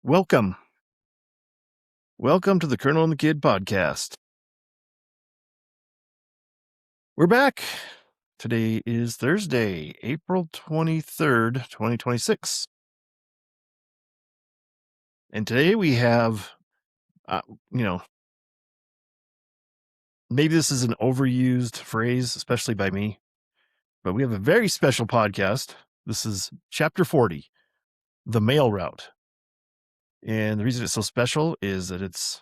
Welcome. Welcome to the Colonel and the Kid podcast. We're back. Today is Thursday, April 23rd, 2026. And today we have, uh, you know, maybe this is an overused phrase, especially by me, but we have a very special podcast. This is chapter 40, the mail route. And the reason it's so special is that it's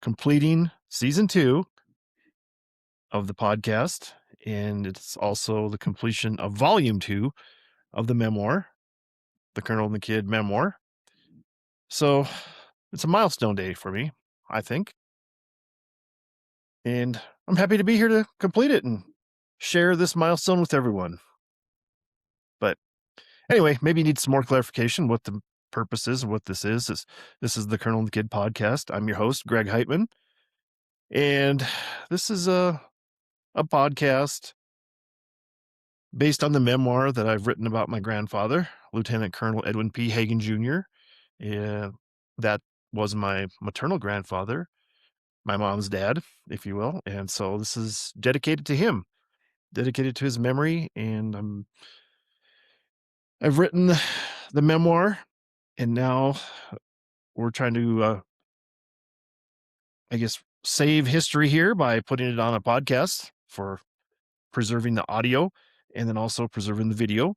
completing season 2 of the podcast. And it's also the completion of volume 2 of the memoir, the Colonel and the Kid memoir. So it's a milestone day for me, I think. And I'm happy to be here to complete it and share this milestone with everyone. But anyway, maybe you need some more clarification what the purpose is, what this is. This is the Colonel and the Kid podcast. I'm your host, Greg Heitman. And this is a podcast based on the memoir that I've written about my grandfather, Lieutenant Colonel Edwin P. Hagen Jr. And that was my maternal grandfather, my mom's dad, if you will. And so this is dedicated to him, dedicated to his memory. And I've written the memoir, and now we're trying to, save history here by putting it on a podcast for preserving the audio and then also preserving the video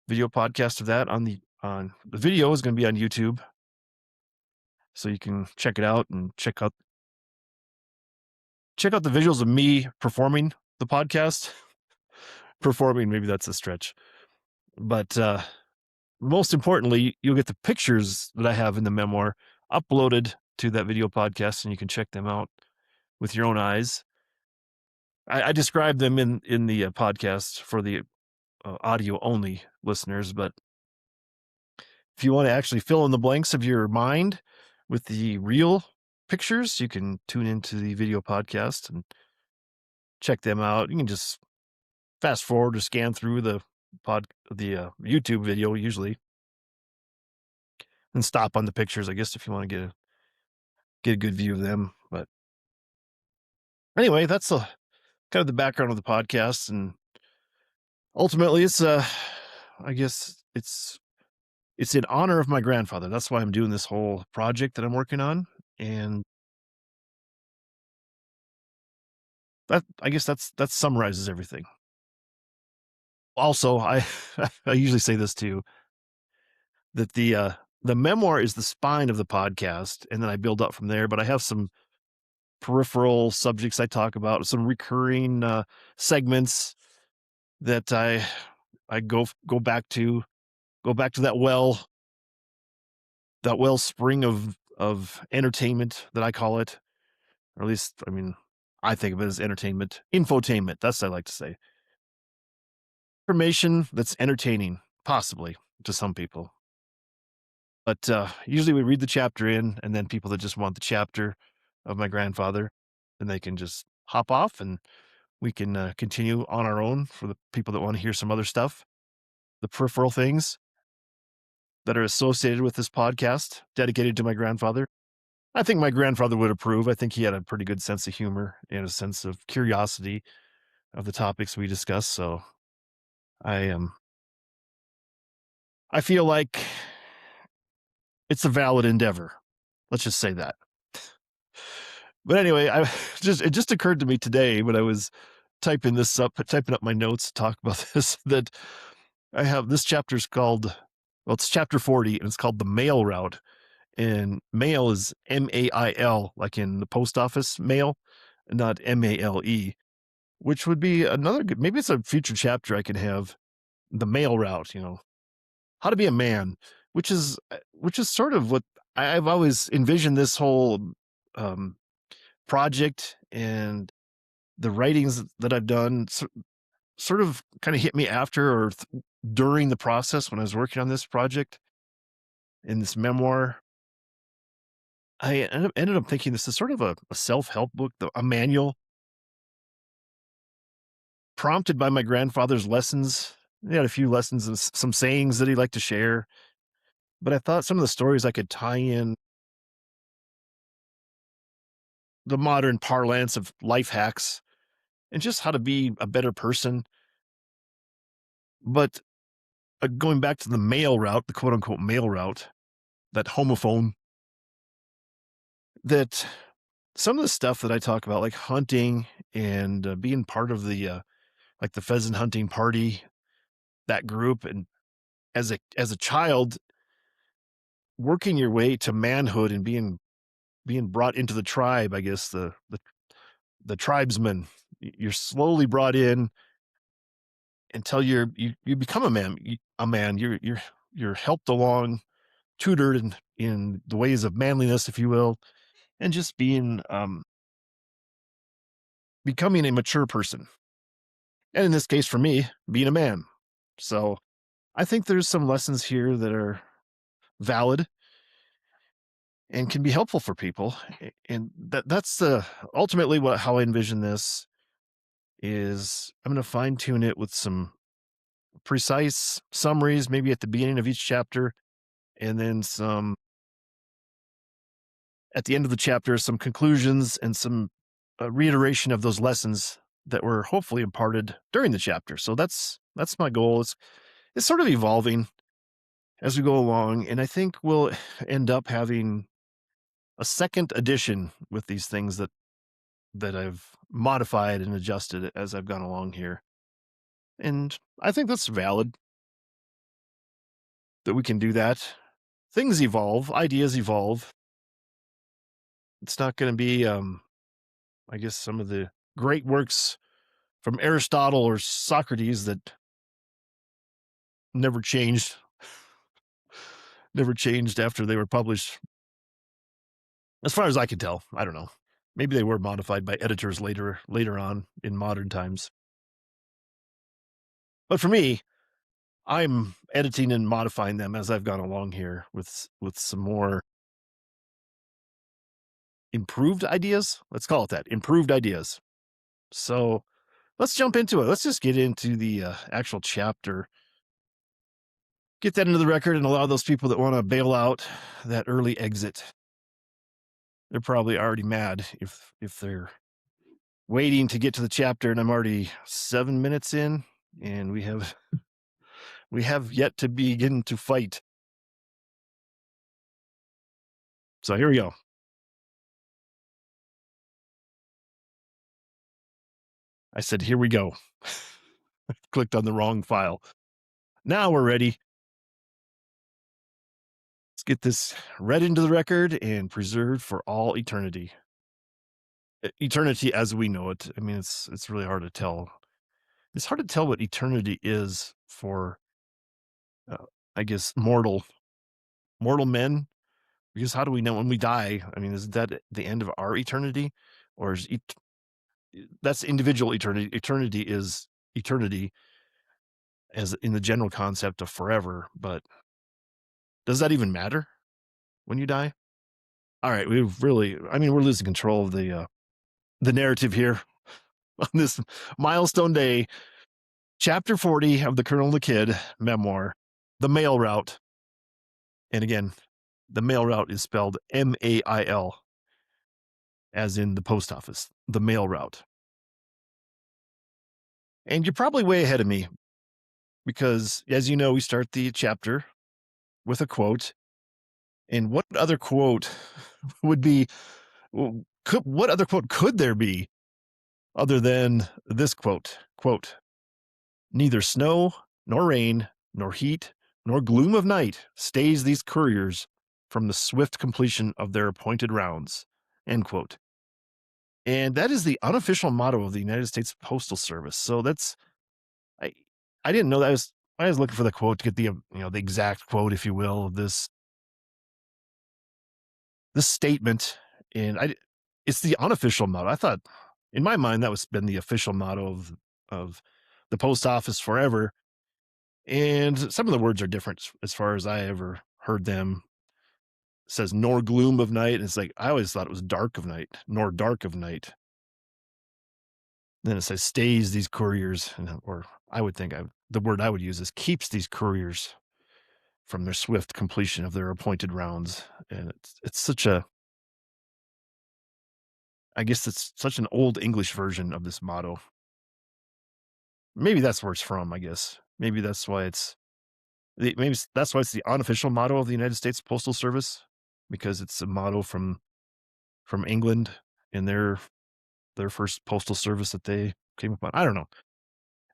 podcast of that on the video is going to be on YouTube. So you can check it out and check out the visuals of me performing the podcast. Performing, maybe that's a stretch. But most importantly, you'll get the pictures that I have in the memoir uploaded to that video podcast, and you can check them out with your own eyes. I describe them in the podcast for the audio only listeners, but if you want to actually fill in the blanks of your mind with the real pictures, you can tune into the video podcast and check them out. You can just fast forward or scan through the YouTube video usually, and stop on the pictures, I guess, if you want to get a good view of them. But anyway, that's kind of the background of the podcast, and ultimately, it's it's in honor of my grandfather. That's why I'm doing this whole project that I'm working on, and that summarizes everything. Also, I I usually say this too, that the memoir is the spine of the podcast, and then I build up from there. But I have some peripheral subjects I talk about, some recurring segments that I go back to that wellspring of entertainment that I call it, or at least, I mean, I think of it as entertainment, infotainment. That's what I like to say. Information that's entertaining, possibly to some people. But usually we read the chapter in, and then people that just want the chapter of my grandfather, then they can just hop off, and we can continue on our own for the people that want to hear some other stuff, the peripheral things that are associated with this podcast dedicated to my grandfather. I think my grandfather would approve. I think he had a pretty good sense of humor and a sense of curiosity of the topics we discuss. So I feel like it's a valid endeavor. Let's just say that. But anyway, it just occurred to me today when I was typing up my notes to talk about this, that I have this chapter's called, well, it's chapter 40, and it's called the mail route. And mail is MAIL, like in the post office mail, not MALE, which would be another good, maybe it's a future chapter I could have, the mail route, how to be a man, which is sort of what I've always envisioned this whole project, and the writings that I've done sort of kind of hit me after or during the process when I was working on this project in this memoir. I ended up thinking this is sort of a self-help book, a manual prompted by my grandfather's lessons. He had a few lessons and some sayings that he liked to share. but I thought some of the stories I could tie in the modern parlance of life hacks and just how to be a better person. But going back to the mail route, the quote unquote mail route, that homophone, that some of the stuff that I talk about, like hunting and being part of like the pheasant hunting party, that group, and as a child, working your way to manhood and being brought into the tribe, I guess the tribesman, you're slowly brought in until you become a man. You're helped along, tutored in the ways of manliness, if you will, and just becoming a mature person. And in this case, for me, being a man. So I think there's some lessons here that are valid and can be helpful for people. And that's the ultimately how I envision this is I'm going to fine tune it with some precise summaries, maybe at the beginning of each chapter, and then some at the end of the chapter, some conclusions and some reiteration of those lessons that were hopefully imparted during the chapter. So that's my goal. It's sort of evolving as we go along, and I think we'll end up having a second edition with these things that I've modified and adjusted as I've gone along here. And I think that's valid that we can do that. Things evolve, ideas evolve. It's not going to be, I guess, some of the great works from Aristotle or Socrates that never changed, never changed after they were published. As far as I can tell, I don't know. Maybe they were modified by editors later on in modern times. But for me, I'm editing and modifying them as I've gone along here with some more improved ideas. Let's call it that, improved ideas. So let's jump into it. Let's just get into the actual chapter. Get that into the record and allow those people that want to bail out that early exit. They're probably already mad if they're waiting to get to the chapter and I'm already 7 minutes in and we have yet to begin to fight. So here we go. I said, here we go. Clicked on the wrong file. Now we're ready. Let's get this read into the record and preserved for all eternity. Eternity as we know it. I mean, it's really hard to tell. It's hard to tell what eternity is for, uh, I guess, mortal men. Because how do we know when we die? I mean, is that the end of our eternity, or is that's individual eternity? Eternity is eternity, as in the general concept of forever. But does that even matter when you die? All right, we're losing control of the narrative here on this milestone day, chapter 40 of the Colonel the Kid memoir, The Mail Route. And again, the mail route is spelled MAIL, as in the post office, the mail route. And you're probably way ahead of me because, as you know, we start the chapter with a quote. And what other quote would be, what other quote could there be other than this quote? Quote, neither snow, nor rain, nor heat, nor gloom of night stays these couriers from the swift completion of their appointed rounds. End quote. And that is the unofficial motto of the United States Postal Service. So I I didn't know that. I was looking for the quote to get the exact quote, if you will, of this statement. And it's the unofficial motto. I thought, in my mind, that was been the official motto of the post office forever. And some of the words are different as far as I ever heard them. It says nor gloom of night. And it's like I always thought it was dark of night, nor dark of night. Then it says stays these couriers, or I would think the word I would use is keeps these couriers from their swift completion of their appointed rounds. And it's such a I guess it's such an old English version of this motto. Maybe that's where it's from, I guess. Maybe that's why that's why it's the unofficial motto of the United States Postal Service, because it's a motto from England in their first postal service that they came upon. I don't know.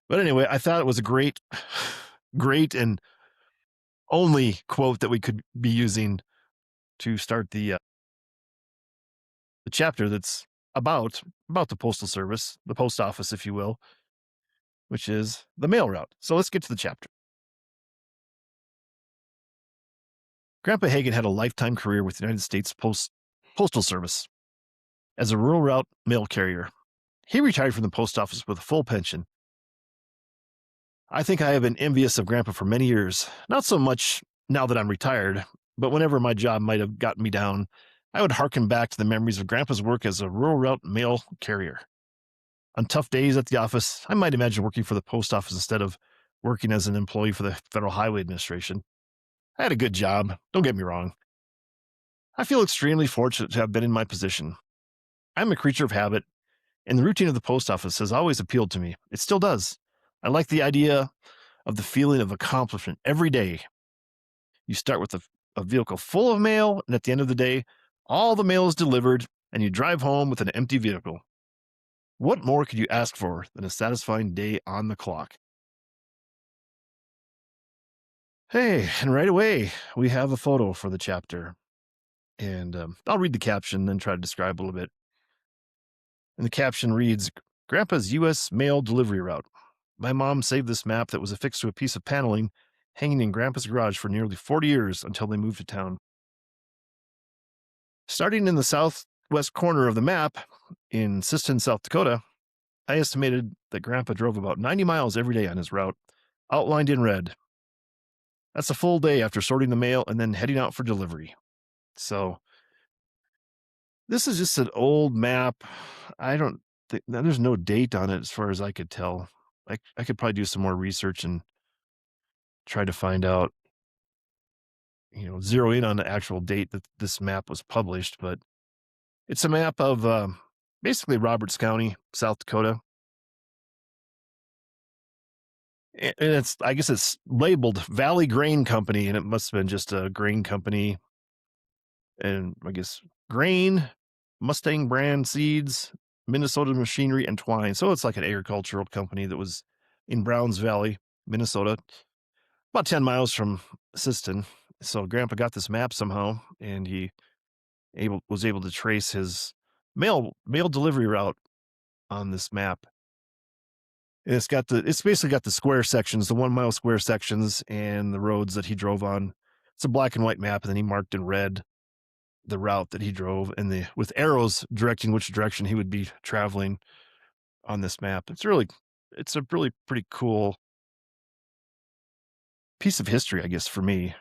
But anyway, I thought it was a great great and only quote that we could be using to start the chapter that's about the postal service, the post office, if you will, which is the mail route. So let's get to the chapter. Grandpa Hagen had a lifetime career with the United States Postal Service as a rural route mail carrier. He retired from the post office with a full pension. I think I have been envious of Grandpa for many years, not so much now that I'm retired, but whenever my job might have gotten me down, I would hearken back to the memories of Grandpa's work as a rural route mail carrier. On tough days at the office, I might imagine working for the post office instead of working as an employee for the Federal Highway Administration. I had a good job, don't get me wrong. I feel extremely fortunate to have been in my position. I'm a creature of habit, and the routine of the post office has always appealed to me. It still does. I like the idea of the feeling of accomplishment every day. You start with a vehicle full of mail, and at the end of the day, all the mail is delivered, and you drive home with an empty vehicle. What more could you ask for than a satisfying day on the clock? Hey, and right away, we have a photo for the chapter. And I'll read the caption, then try to describe a little bit. And the caption reads, Grandpa's US mail delivery route. My mom saved this map that was affixed to a piece of paneling hanging in Grandpa's garage for nearly 40 years until they moved to town. Starting in the southwest corner of the map in Siston, South Dakota, I estimated that Grandpa drove about 90 miles every day on his route, outlined in red. That's a full day after sorting the mail and then heading out for delivery. So this is just an old map. I don't think there's no date on it as far as I could tell. I could probably do some more research and try to find out, zero in on the actual date that this map was published, but it's a map of basically Roberts County, South Dakota. And I guess it's labeled Valley Grain Company, and it must have been just a grain company. And I guess grain, Mustang brand seeds, Minnesota machinery, and twine. So it's like an agricultural company that was in Browns Valley, Minnesota, about 10 miles from Siston. So Grandpa got this map somehow, and he was able to trace his mail delivery route on this map. And it's basically got the square sections, the 1 mile square sections, and the roads that he drove on. It's a black and white map, and then he marked in red the route that he drove, and with arrows directing which direction he would be traveling on this map. It's a really pretty cool piece of history, I guess, for me.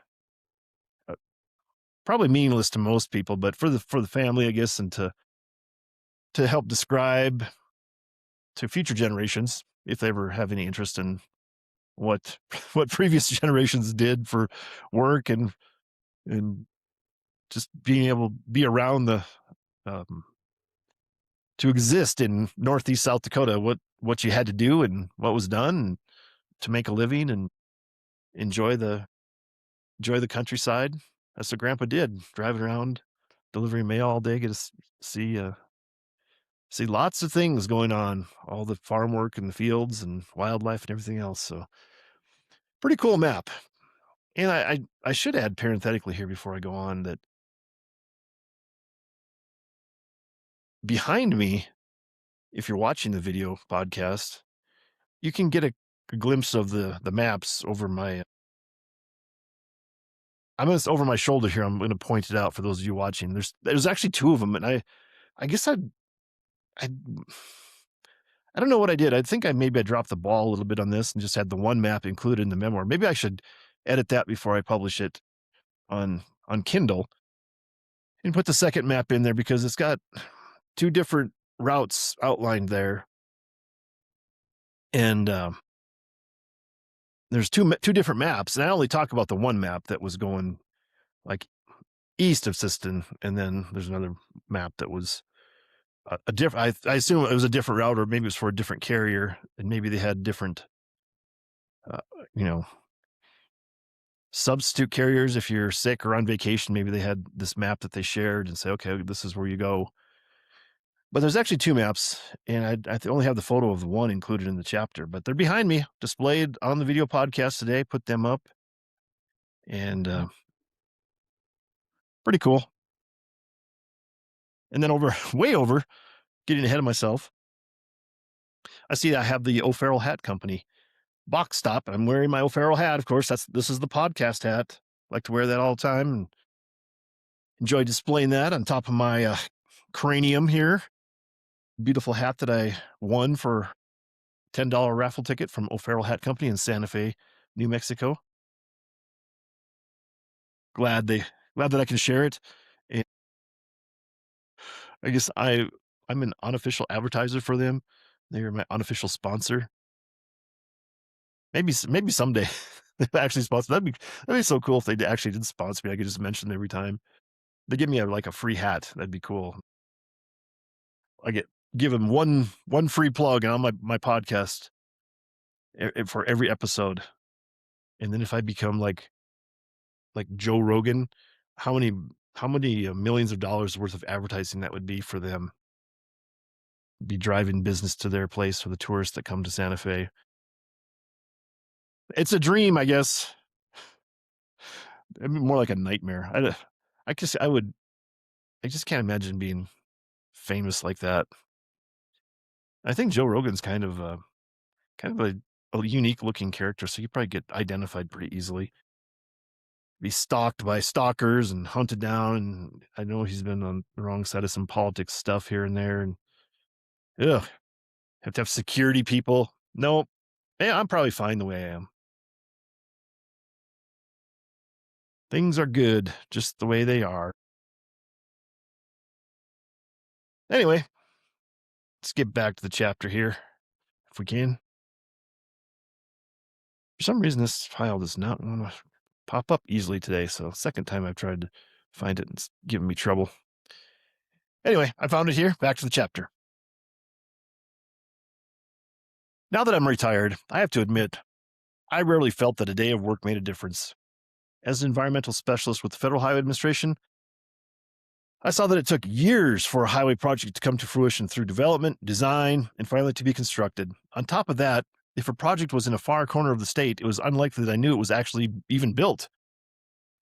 Probably meaningless to most people, but for the family, I guess, and to help describe to future generations, if they ever have any interest in what what previous generations did for work and just being able to be around um, to exist in Northeast South Dakota, what you had to do and what was done to make a living and enjoy the countryside. That's what Grandpa did, driving around, delivering mail all day, get to see see lots of things going on, all the farm work in the fields and wildlife and everything else. So pretty cool map. And I should add parenthetically here before I go on that behind me, if you're watching the video podcast, you can get a glimpse of the maps over my over my shoulder here. I'm going to point it out for those of you watching. There's actually two of them, and I guess I don't know what I did. I think maybe I dropped the ball a little bit on this and just had the one map included in the memoir. Maybe I should edit that before I publish it on Kindle and put the second map in there, because it's got two different routes outlined there. And there's two different maps, and I only talk about the one map that was going like east of Siston, and then there's another map that was a different. I assume it was a different route, or maybe it was for a different carrier, and maybe they had different, uh, you know, substitute carriers. If you're sick or on vacation, maybe they had this map that they shared and say, okay, this is where you go. But there's actually two maps, and I only have the photo of the one included in the chapter, but they're behind me, displayed on the video podcast today. Put them up, and pretty cool. And then way over, getting ahead of myself, I see I have the O'Farrell Hat Company box stop. I'm wearing my O'Farrell hat. Of course, this is the podcast hat. I like to wear that all the time and enjoy displaying that on top of my cranium here. Beautiful hat that I won for $10 raffle ticket from O'Farrell Hat Company in Santa Fe, New Mexico. Glad that I can share it. And I guess I'm an unofficial advertiser for them. They are my unofficial sponsor. Maybe someday they actually sponsor. That'd be so cool if they actually did sponsor me. I could just mention every time they give me a free hat. That'd be cool. I give them one free plug on my podcast for every episode. And then if I become like Joe Rogan, how many millions of dollars worth of advertising that would be for them? Be driving business to their place for the tourists that come to Santa Fe. It's a dream, I guess. It'd be more like a nightmare. I just can't imagine being famous like that. I think Joe Rogan's kind of a unique looking character, so you probably get identified pretty easily. Be stalked by stalkers and hunted down, and I know he's been on the wrong side of some politics stuff here and there, and have to have security people. No, yeah, I'm probably fine the way I am. Things are good just the way they are. Anyway, let's get back to the chapter here, if we can. For some reason, this file does not want to pop up easily today, so second time I've tried to find it, and it's giving me trouble. Anyway, I found it here. Back to the chapter. Now that I'm retired, I have to admit, I rarely felt that a day of work made a difference. As an environmental specialist with the Federal Highway Administration, I saw that it took years for a highway project to come to fruition through development, design, and finally to be constructed. On top of that, if a project was in a far corner of the state, it was unlikely that I knew it was actually even built.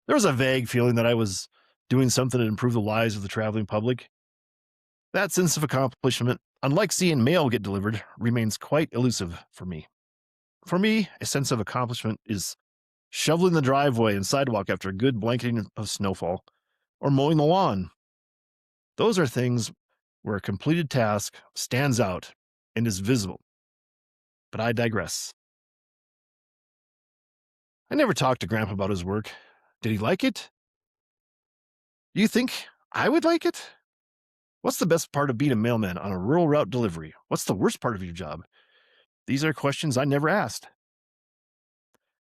There was a vague feeling that I was doing something to improve the lives of the traveling public. That sense of accomplishment, unlike seeing mail get delivered, remains quite elusive for me. For me, a sense of accomplishment is shoveling the driveway and sidewalk after a good blanketing of snowfall, or mowing the lawn. Those are things where a completed task stands out and is visible. But I digress. I never talked to Grandpa about his work. Did he like it? Do you think I would like it? What's the best part of being a mailman on a rural route delivery? What's the worst part of your job? These are questions I never asked.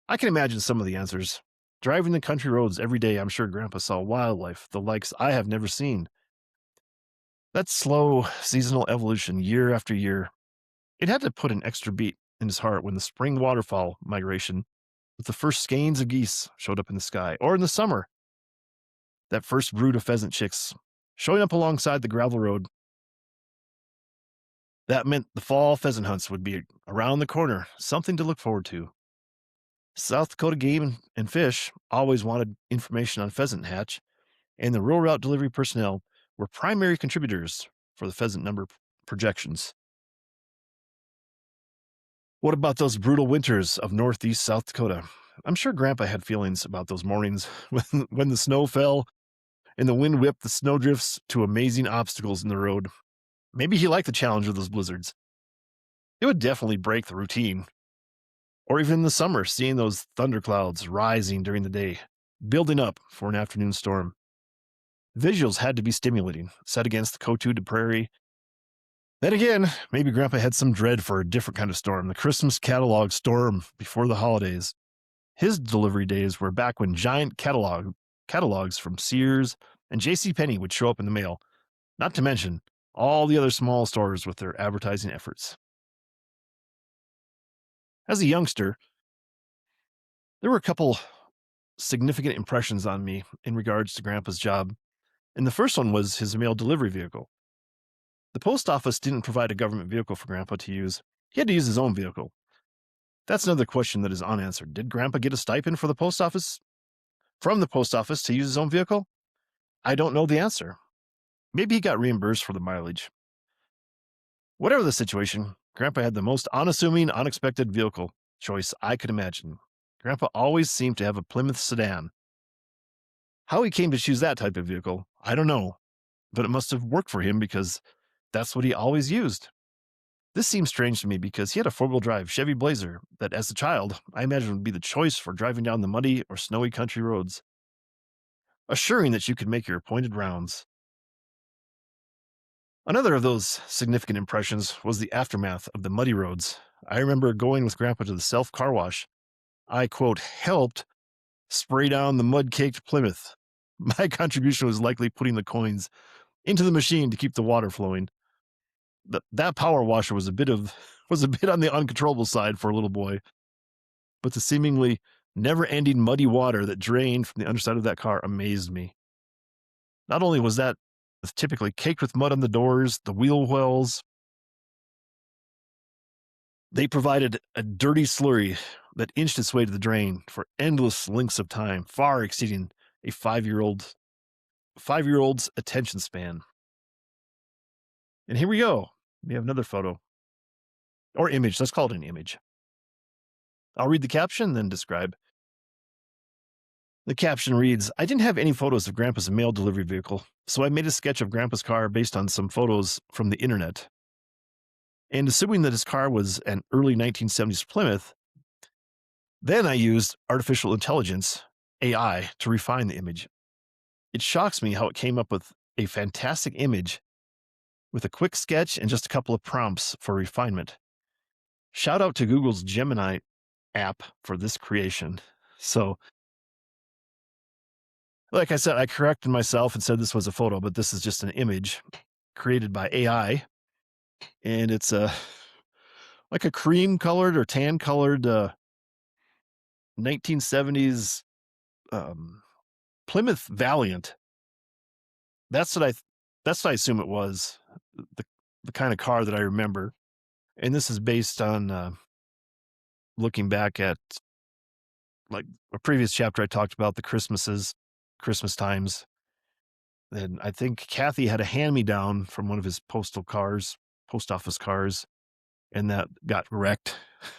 I can imagine some of the answers. Driving the country roads every day, I'm sure Grandpa saw wildlife, the likes I have never seen. That slow, seasonal evolution year after year, it had to put an extra beat in his heart when the spring waterfowl migration with the first skeins of geese showed up in the sky, or in the summer, that first brood of pheasant chicks showing up alongside the gravel road. That meant the fall pheasant hunts would be around the corner, something to look forward to. South Dakota Game and Fish always wanted information on pheasant hatch, and the rural route delivery personnel were primary contributors for the pheasant number projections. What about those brutal winters of northeast South Dakota? I'm sure Grandpa had feelings about those mornings when the snow fell and the wind whipped the snowdrifts to amazing obstacles in the road. Maybe he liked the challenge of those blizzards. It would definitely break the routine. Or even in the summer, seeing those thunderclouds rising during the day, building up for an afternoon storm. Visuals had to be stimulating, set against the Cotude Prairie, Then again, maybe Grandpa had some dread for a different kind of storm, the Christmas catalog storm before the holidays. His delivery days were back when giant catalogs from Sears and J.C. Penney would show up in the mail, not to mention all the other small stores with their advertising efforts. As a youngster, there were a couple significant impressions on me in regards to Grandpa's job, and the first one was his mail delivery vehicle. The post office didn't provide a government vehicle for Grandpa to use. He had to use his own vehicle. That's another question that is unanswered. Did Grandpa get a stipend for the post office from the post office to use his own vehicle? I don't know the answer. Maybe he got reimbursed for the mileage. Whatever the situation, Grandpa had the most unassuming, unexpected vehicle choice I could imagine. Grandpa always seemed to have a Plymouth sedan. How he came to choose that type of vehicle, I don't know, but it must have worked for him because that's what he always used. This seems strange to me because he had a four-wheel drive Chevy Blazer that, as a child, I imagine would be the choice for driving down the muddy or snowy country roads, assuring that you could make your appointed rounds. Another of those significant impressions was the aftermath of the muddy roads. I remember going with Grandpa to the self car wash. I, quote, helped spray down the mud-caked Plymouth. My contribution was likely putting the coins into the machine to keep the water flowing. That power washer was a bit on the uncontrollable side for a little boy, but the seemingly never-ending muddy water that drained from the underside of that car amazed me. Not only was that typically caked with mud on the doors, the wheel wells, they provided a dirty slurry that inched its way to the drain for endless lengths of time, far exceeding a five-year-old's attention span. And here we go. We have another photo or image. Let's call it an image. I'll read the caption, then describe. The caption reads, I didn't have any photos of Grandpa's mail delivery vehicle, so I made a sketch of Grandpa's car based on some photos from the internet. And assuming that his car was an early 1970s Plymouth, then I used artificial intelligence, AI, to refine the image. It shocks me how it came up with a fantastic image with a quick sketch and just a couple of prompts for refinement. Shout out to Google's Gemini app for this creation. So, like I said, I corrected myself and said this was a photo, but this is just an image created by AI. And it's like a cream colored or tan colored 1970s Plymouth Valiant. That's what I assume it was, the kind of car that I remember. And this is based on looking back at like a previous chapter I talked about the Christmas times. And I think Kathy had a hand-me-down from one of his post office cars, and that got wrecked.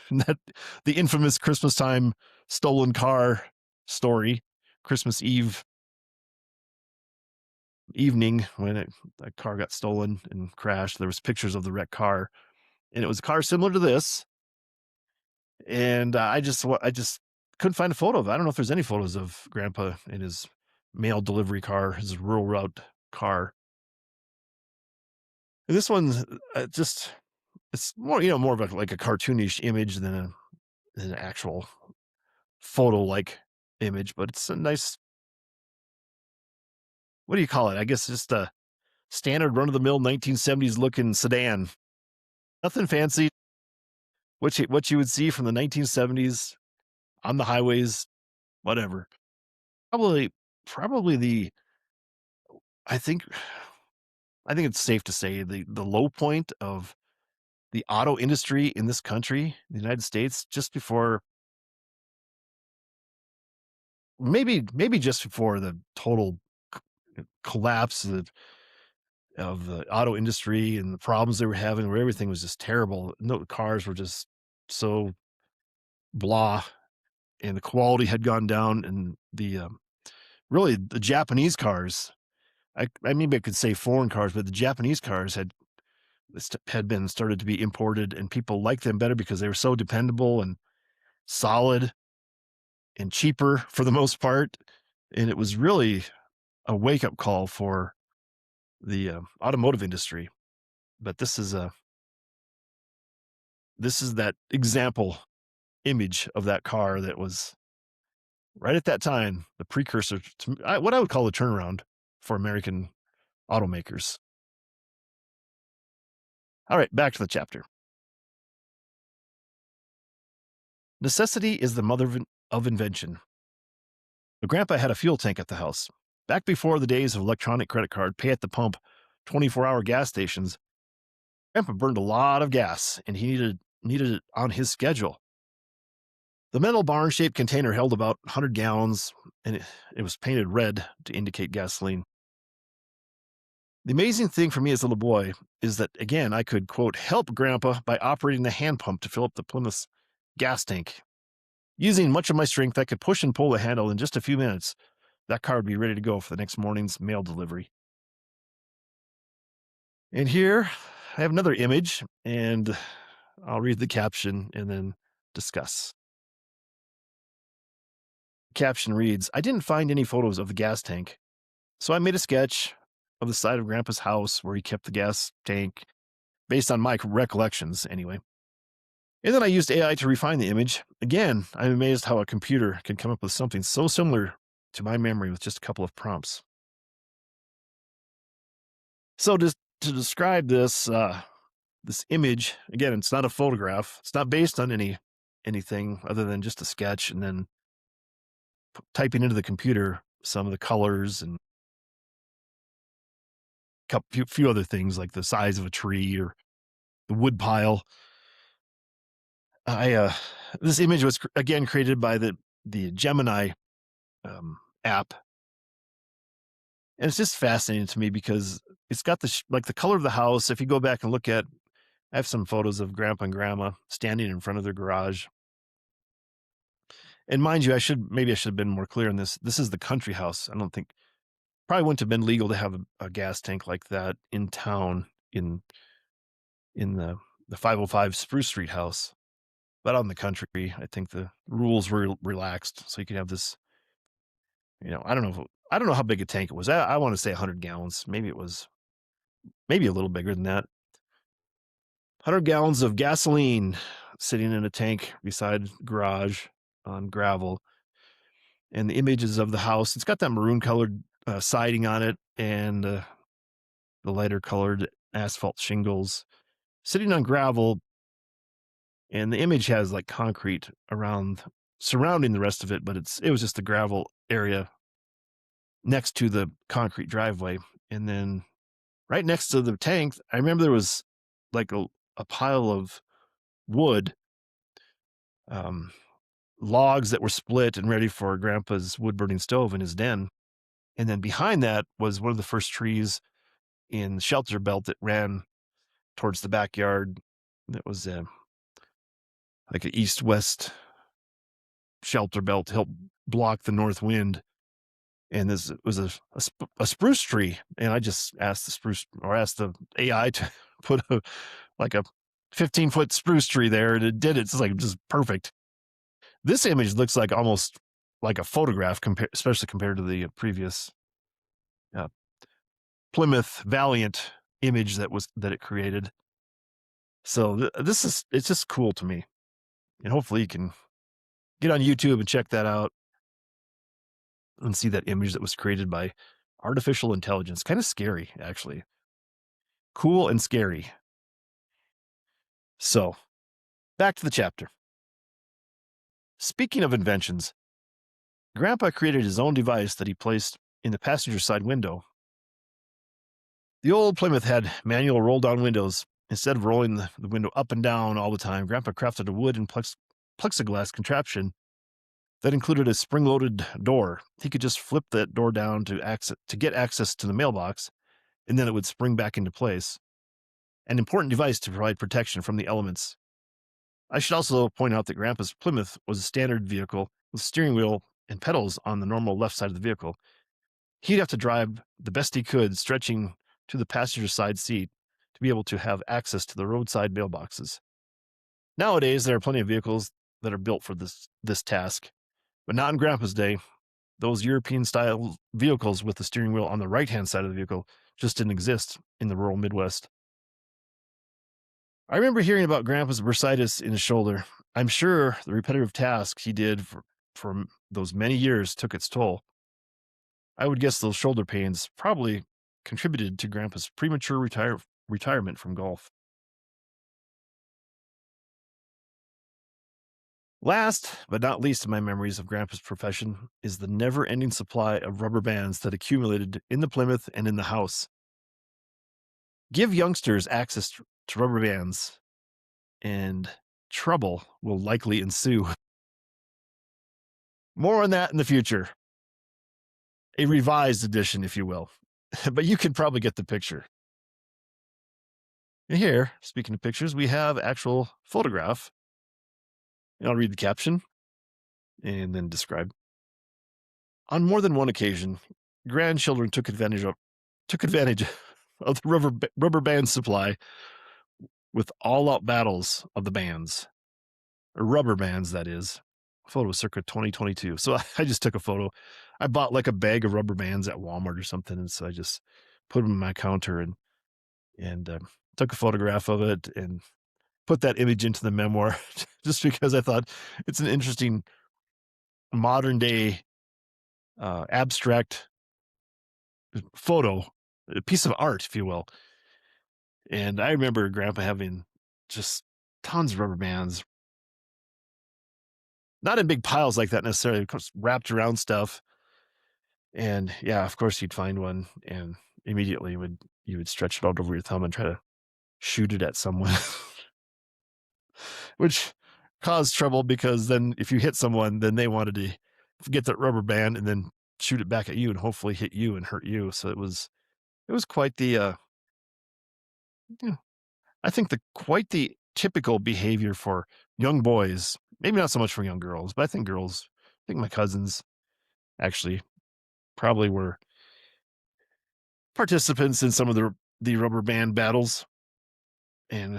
And that the infamous Christmas time stolen car story, Christmas Eve evening when a car got stolen and crashed. There was pictures of the wrecked car, and it was a car similar to this. And I just couldn't find a photo of it. I don't know if there's any photos of Grandpa in his mail delivery car, his rural route car. And this one's it's more, more of like a cartoonish image than an actual photo-like image, but it's a nice, what do you call it? I guess just a standard run-of-the-mill 1970s looking sedan. Nothing fancy. What you would see from the 1970s on the highways, whatever. Probably I think it's safe to say the low point of the auto industry in this country, the United States, just before maybe just before the total collapse of the auto industry and the problems they were having, where everything was just terrible. No, cars were just so blah, and the quality had gone down, and really the Japanese cars. I maybe I could say foreign cars, but the Japanese cars had been started to be imported, and people liked them better because they were so dependable and solid and cheaper for the most part. And it was really a wake up call for the automotive industry. But this is that example image of that car that was right at that time, the precursor to what I would call a turnaround for American automakers. All right, back to the chapter. Necessity is the mother of invention. But Grandpa had a fuel tank at the house. Back before the days of electronic credit card, pay at the pump, 24-hour gas stations, Grandpa burned a lot of gas and he needed it on his schedule. The metal barn-shaped container held about 100 gallons, and it was painted red to indicate gasoline. The amazing thing for me as a little boy is that, again, I could, quote, help Grandpa by operating the hand pump to fill up the Plymouth's gas tank. Using much of my strength, I could push and pull the handle in just a few minutes. That car would be ready to go for the next morning's mail delivery. And here I have another image, and I'll read the caption and then discuss. Caption reads, I didn't find any photos of the gas tank, so I made a sketch of the side of Grandpa's house where he kept the gas tank, based on my recollections anyway. And then I used AI to refine the image. Again, I'm amazed how a computer can come up with something so similar to my memory with just a couple of prompts. So to describe this this image, again, it's not a photograph. It's not based on anything other than just a sketch, and then typing into the computer some of the colors and a few other things like the size of a tree or the wood pile. This image was again created by the Gemini app, and it's just fascinating to me because it's got the color of the house. If you go back and look at, I have some photos of Grandpa and Grandma standing in front of their garage. And mind you, I should have been more clear on this. This is the country house. I don't think probably wouldn't have been legal to have a gas tank like that in town in the 505 Spruce Street house. But out in the country, I think the rules were relaxed, so you could have this. I don't know how big a tank it was. I want to say 100 gallons. Maybe it was maybe a little bigger than that. 100 gallons of gasoline sitting in a tank beside garage on gravel. And the images of the house, it's got that maroon colored siding on it and the lighter colored asphalt shingles sitting on gravel. And the image has like concrete surrounding the rest of it, but it was just the gravel area next to the concrete driveway. And then right next to the tank, I remember there was like a pile of wood, logs that were split and ready for Grandpa's wood burning stove in his den. And then behind that was one of the first trees in the shelter belt that ran towards the backyard. That was like an east-west shelter belt to help block the north wind. And this was a spruce tree. And I just asked the AI to put a 15-foot spruce tree there, and it did it. It's like just perfect. This image looks like almost like a photograph, especially compared to the previous Plymouth Valiant image that it created. So it's just cool to me, and hopefully you can get on YouTube and check that out and see that image that was created by artificial intelligence. Kind of scary, actually. Cool and scary. So, back to the chapter. Speaking of inventions, Grandpa created his own device that he placed in the passenger side window. The old Plymouth had manual roll-down windows. Instead of rolling the window up and down all the time, Grandpa crafted a wood and plexiglass contraption that included a spring-loaded door. He could just flip that door down to get access to the mailbox, and then it would spring back into place. An important device to provide protection from the elements. I should also point out that Grandpa's Plymouth was a standard vehicle with steering wheel and pedals on the normal left side of the vehicle. He'd have to drive the best he could, stretching to the passenger side seat to be able to have access to the roadside mailboxes. Nowadays, there are plenty of vehicles that are built for this task, but not in Grandpa's day. Those European-style vehicles with the steering wheel on the right-hand side of the vehicle just didn't exist in the rural Midwest. I remember hearing about Grandpa's bursitis in his shoulder. I'm sure the repetitive tasks he did for those many years took its toll. I would guess those shoulder pains probably contributed to Grandpa's premature retirement from golf. Last but not least in my memories of Grandpa's profession is the never ending supply of rubber bands that accumulated in the Plymouth and in the house. Give youngsters access to rubber bands, and trouble will likely ensue. More on that in the future. A revised edition, if you will. But you can probably get the picture. And here, speaking of pictures, we have actual photograph. And I'll read the caption and then describe. On more than one occasion, grandchildren took advantage of the rubber band supply with all-out battles of the bands, or rubber bands, that is. Photo circa 2022. So I just took a photo. I bought like a bag of rubber bands at Walmart or something, and so I just put them on my counter and took a photograph of it and put that image into the memoir, just because I thought it's an interesting modern day abstract photo, a piece of art, if you will. And I remember Grandpa having just tons of rubber bands, not in big piles like that necessarily, of course, wrapped around stuff. And yeah, of course, you'd find one and immediately you would stretch it out over your thumb and try to shoot it at someone, which caused trouble because then if you hit someone, then they wanted to get that rubber band and then shoot it back at you and hopefully hit you and hurt you. So it was quite the yeah, I think quite the typical behavior for young boys. Maybe not so much for young girls, but I think my cousins actually probably were participants in some of the rubber band battles, and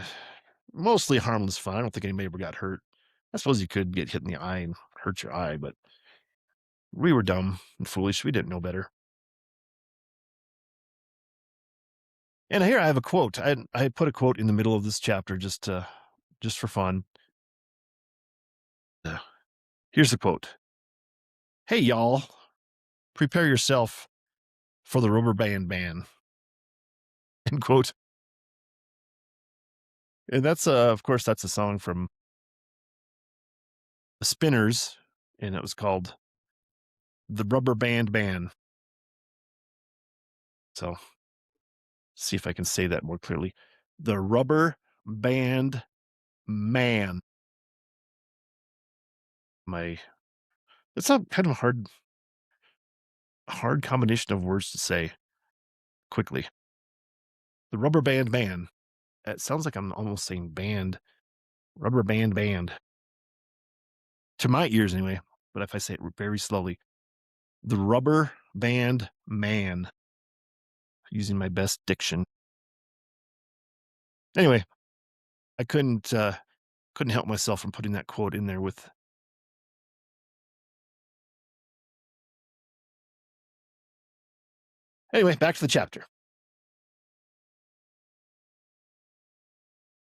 mostly harmless fun. I don't think anybody ever got hurt. I suppose you could get hit in the eye and hurt your eye, but we were dumb and foolish. We didn't know better. And here I have a quote. I put a quote in the middle of this chapter just for fun. Uh, Here's the quote. Hey y'all, prepare yourself for the rubber band ban. End quote. And that's of course that's a song from the Spinners, and it was called The Rubber Band Ban. So see if I can say that more clearly. The Rubber Band Man. It's a kind of a hard combination of words to say quickly. The Rubber Band Man. It sounds like I'm almost saying band. Rubber band. To my ears anyway, but if I say it very slowly. The Rubber Band Man. Using my best diction. Anyway, I couldn't help myself from putting that quote in there with. Anyway, back to the chapter.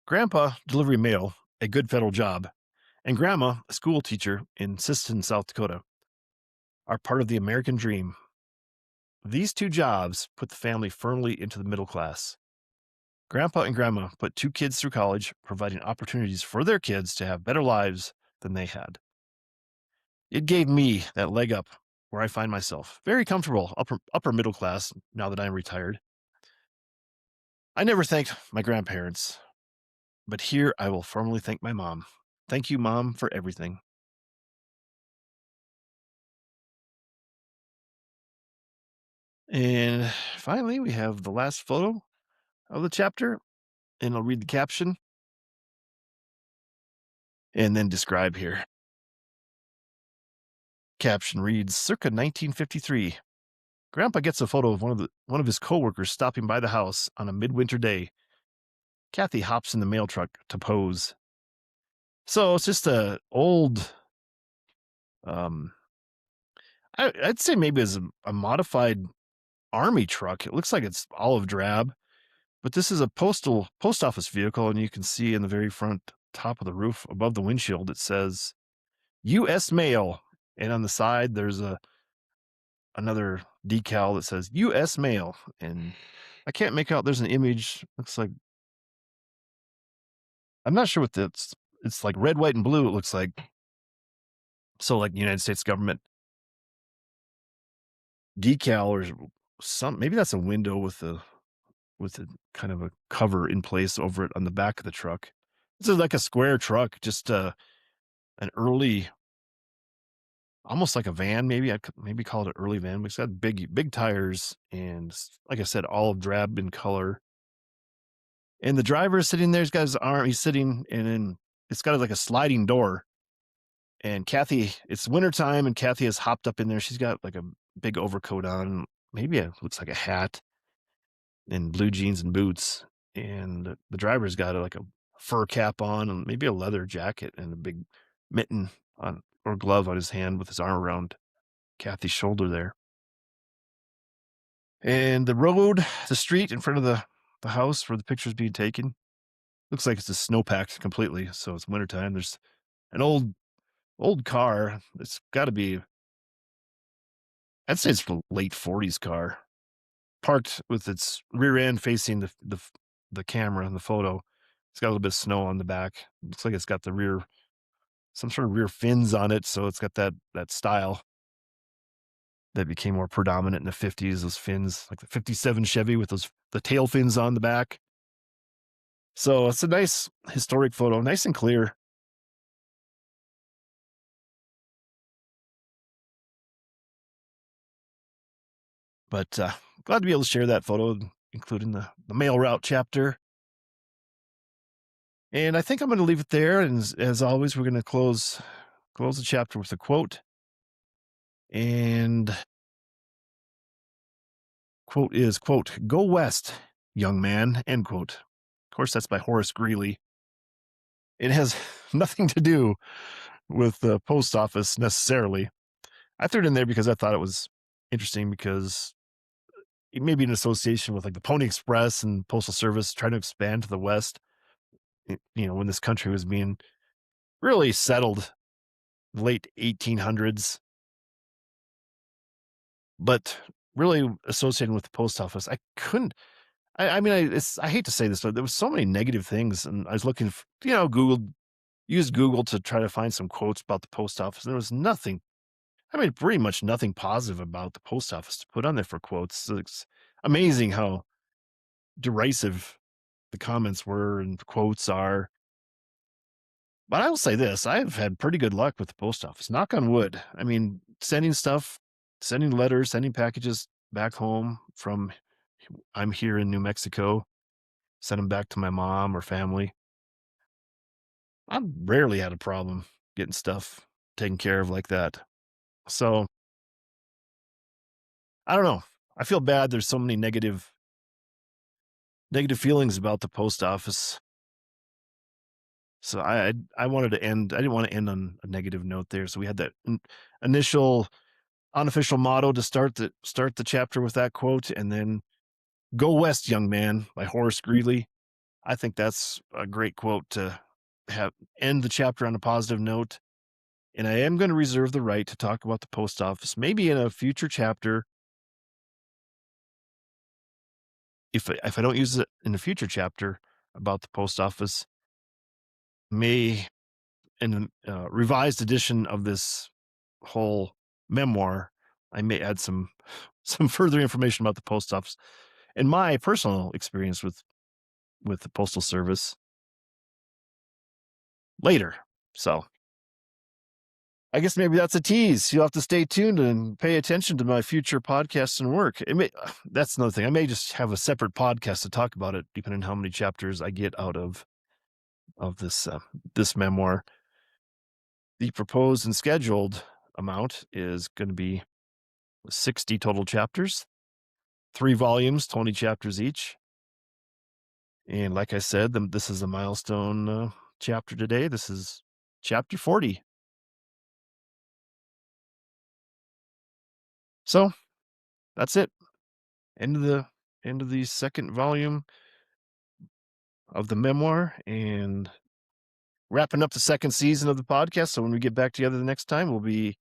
Grandpa delivering mail, a good federal job, and Grandma, a school teacher in Siston, South Dakota, are part of the American dream. These two jobs put the family firmly into the middle class. Grandpa and Grandma put two kids through college, providing opportunities for their kids to have better lives than they had. It gave me that leg up where I find myself, very comfortable, upper middle class now that I'm retired. I never thanked my grandparents, but here I will formally thank my mom. Thank you, Mom, for everything. And finally, we have the last photo of the chapter, and I'll read the caption and then describe here. Caption reads, circa 1953. Grandpa gets a photo of one of his coworkers stopping by the house on a midwinter day. Kathy hops in the mail truck to pose. So it's just a old, um, I'd say maybe it's a modified army truck. It looks like it's olive drab. But this is a post office vehicle, and you can see in the very front top of the roof above the windshield, it says US Mail. And on the side, there's another decal that says US Mail. And I can't make out, there's an image. Looks like, I'm not sure what that's, it's like red, white, and blue, it looks like. So like United States government decal or some, maybe that's a window with a kind of a cover in place over it on the back of the truck. This is like a square truck, just an early, almost like a van, maybe. I could maybe call it an early van, but it's got big tires and like I said, olive drab in color. And the driver is sitting there, he's got his arm, he's sitting, and then it's got like a sliding door. And Kathy, it's wintertime, and Kathy has hopped up in there. She's got like a big overcoat on, maybe it looks like a hat, and blue jeans and boots. And the driver's got like a fur cap on and maybe a leather jacket and a big mitten on or glove on his hand with his arm around Kathy's shoulder there. And the street in front of the house where the picture's being taken, looks like it's a snowpacked completely. So it's wintertime. There's an old car. It's got to be, I'd say it's a late 40s car, parked with its rear end facing the camera in the photo. It's got a little bit of snow on the back. Looks like it's got some sort of rear fins on it, so it's got that style that became more predominant in the 50s. Those fins, like the '57 Chevy with the tail fins on the back. So it's a nice historic photo, nice and clear. But glad to be able to share that photo, including the mail route chapter. And I think I'm going to leave it there. And as always, we're going to close the chapter with a quote. And quote is, quote, "Go west, young man," end quote. Of course, that's by Horace Greeley. It has nothing to do with the post office necessarily. I threw it in there because I thought it was interesting because it may be an association with like the Pony Express and Postal Service trying to expand to the West, when this country was being really settled late 1800s, but really associated with the post office. I couldn't, I mean, I hate to say this, but there was so many negative things. And I was looking, used Google to try to find some quotes about the post office. And there was nothing, I mean, pretty much nothing positive about the post office to put on there for quotes. So it's amazing how derisive the comments were and the quotes are. But I will say this, I've had pretty good luck with the post office, knock on wood. I mean, sending letters, sending packages back home from, I'm here in New Mexico, send them back to my mom or family. I've rarely had a problem getting stuff taken care of like that. So I don't know. I feel bad. There's so many negative feelings about the post office. So I wanted to end. I didn't want to end on a negative note there. So we had that initial unofficial motto to start the chapter with that quote, and then "Go west, young man" by Horace Greeley. I think that's a great quote to have end the chapter on a positive note. And I am going to reserve the right to talk about the post office, maybe in a future chapter. If I don't use it in a future chapter about the post office, may in a revised edition of this whole memoir, I may add some further information about the post office and my personal experience with the postal service later. So I guess maybe that's a tease. You'll have to stay tuned and pay attention to my future podcasts and work. That's another thing. I may just have a separate podcast to talk about it, depending on how many chapters I get out of this memoir. The proposed and scheduled amount is going to be 60 total chapters, 3 volumes, 20 chapters each. And like I said, this is a milestone chapter today. This is chapter 40. So that's it. End of the end of the second volume. of the memoir and wrapping up the second season of the podcast. So when we get back together the next time, we'll be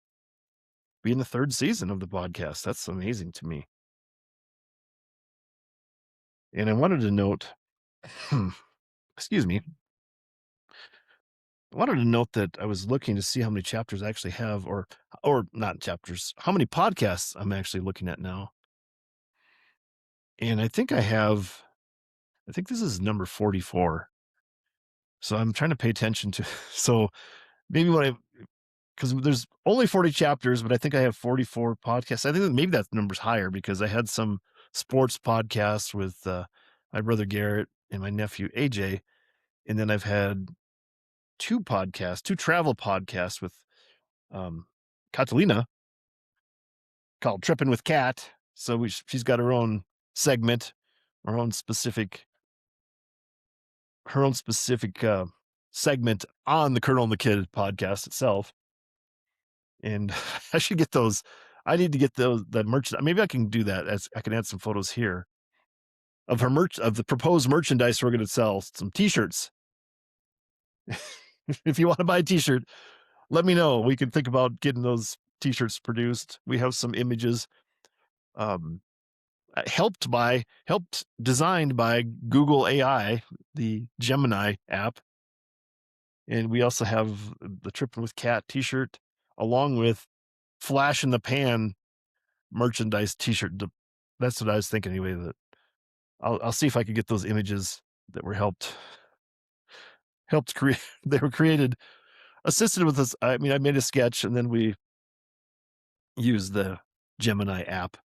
in the third season of the podcast. That's amazing to me. And I wanted to note, excuse me, I wanted to note that I was looking to see how many chapters I actually have, or not chapters, how many podcasts I'm actually looking at now. And I think this is number 44. So I'm trying to pay attention to, so maybe because there's only 40 chapters, but I think I have 44 podcasts. I think that maybe that number's higher because I had some sports podcasts with my brother Garrett and my nephew AJ. And then I've had two travel podcasts with Catalina called Tripping with Kat. So she's got her own segment, her own specific segment on the Colonel and the Kid podcast itself. And I should get those. I need to get the merch. Maybe I can do that. As I can add some photos here of her of the proposed merchandise we're going to sell. Some T-shirts. If you want to buy a T-shirt, let me know. We can think about getting those T-shirts produced. We have some images, designed by Google AI, the Gemini app, and we also have the Tripping with Cat T-shirt, along with Flash in the Pan merchandise T-shirt. That's what I was thinking anyway. That I'll see if I could get those images that were helped create. They were created, assisted with this. I mean, I made a sketch and then we used the Gemini app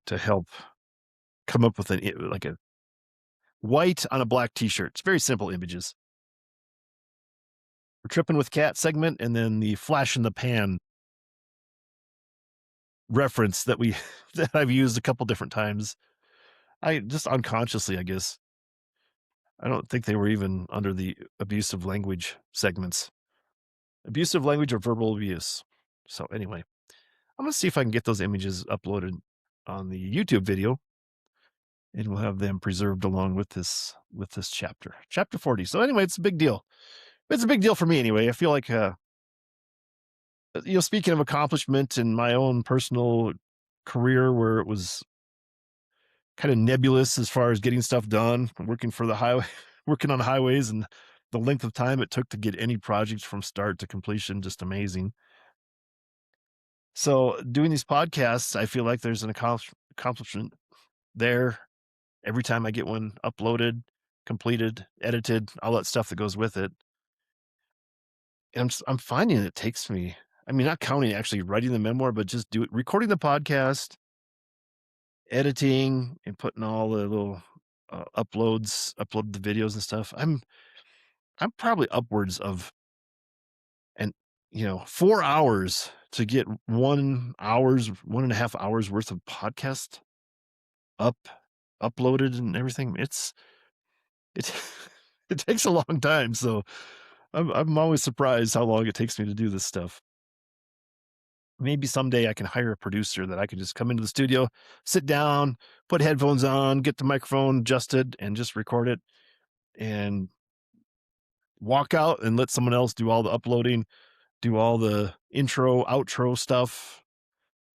to help come up with like a white on a black T-shirt. It's very simple images. We're Tripping with Cat segment, and then the Flash in the Pan reference that I've used a couple different times. I just unconsciously, I guess. I don't think they were even under the abusive language segments. Abusive language or verbal abuse. So anyway, I'm going to see if I can get those images uploaded on the YouTube video, and we'll have them preserved along with this chapter 40. So anyway, it's a big deal. It's a big deal for me anyway. I feel like, speaking of accomplishment in my own personal career, where it was kind of nebulous as far as getting stuff done, working for the highway, working on highways, and the length of time it took to get any project from start to completion, just amazing. So doing these podcasts, I feel like there's an accomplishment there every time I get one uploaded, completed, edited, all that stuff that goes with it. And I'm finding it takes me, I mean, not counting actually writing the memoir, but just recording the podcast, editing, and putting all the little upload the videos and stuff. I'm probably upwards of 4 hours to get 1.5 hours worth of podcast uploaded and everything. It it takes a long time. So I'm always surprised how long it takes me to do this stuff. Maybe someday I can hire a producer that I can just come into the studio, sit down, put headphones on, get the microphone adjusted, and just record it and walk out and let someone else do all the uploading, do all the intro, outro stuff.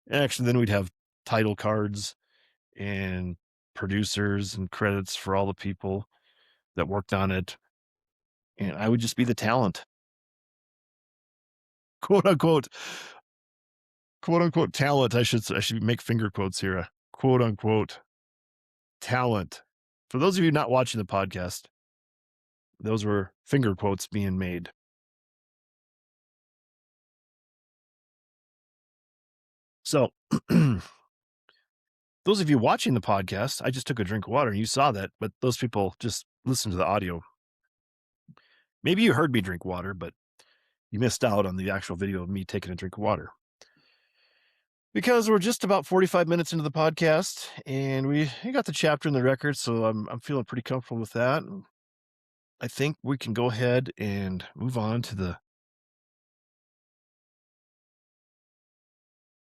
And actually, then we'd have title cards and producers and credits for all the people that worked on it. And I would just be the talent, quote unquote talent. I should make finger quotes here, quote unquote talent. For those of you not watching the podcast, those were finger quotes being made. So those of you watching the podcast, I just took a drink of water and you saw that, but those people just listen to the audio. Maybe you heard me drink water, but you missed out on the actual video of me taking a drink of water. Because we're just about 45 minutes into the podcast and we got the chapter in the record, so I'm feeling pretty comfortable with that. I think we can go ahead and move on to the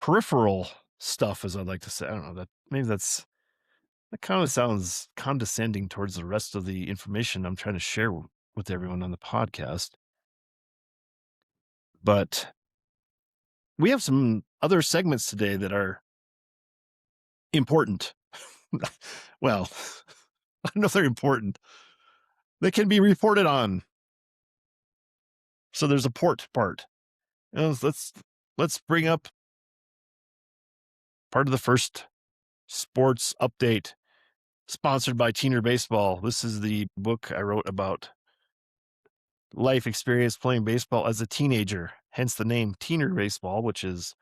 peripheral stuff, as I'd like to say. I don't know, maybe that's That kind of sounds condescending towards the rest of the information I'm trying to share with everyone on the podcast. But we have some other segments today that are important. Well, I don't know if they're important. They can be reported on. So there's a port part. Let's bring up part of the first sports update sponsored by Teener Baseball. This is the book I wrote about life experience playing baseball as a teenager, hence the name Teener Baseball, which is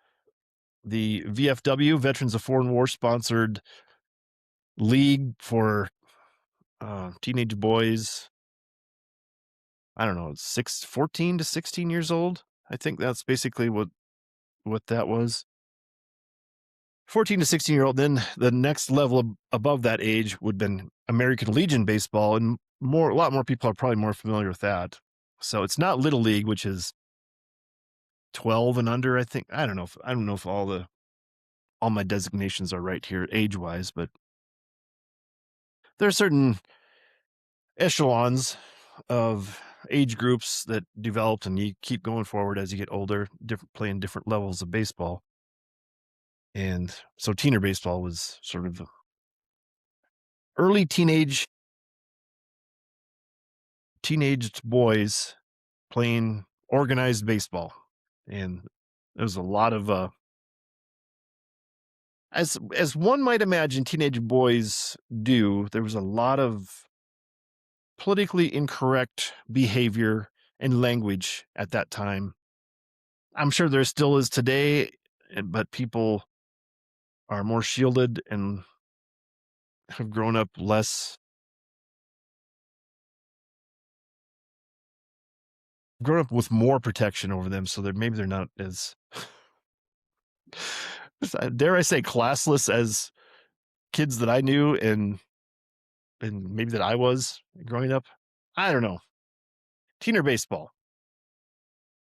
the VFW, Veterans of Foreign War sponsored league for teenage boys. I don't know, 14 to 16 years old. I think that's basically what that was. 14 to 16-year-old. Then the next level above that age would have been American Legion baseball, and a lot more people are probably more familiar with that. So it's not Little League, which is 12 and under, I think. I don't know if all my designations are right here age-wise, but there are certain echelons of age groups that developed, and you keep going forward as you get older, playing different levels of baseball. And so teener baseball was sort of early teenaged boys playing organized baseball. And there was a lot of as one might imagine teenage boys do, there was a lot of politically incorrect behavior and language at that time. I'm sure there still is today, but people are more shielded and have grown up with more protection over them, so maybe they're not as dare I say classless as kids that I knew and maybe that I was growing up. I don't know. Teener baseball.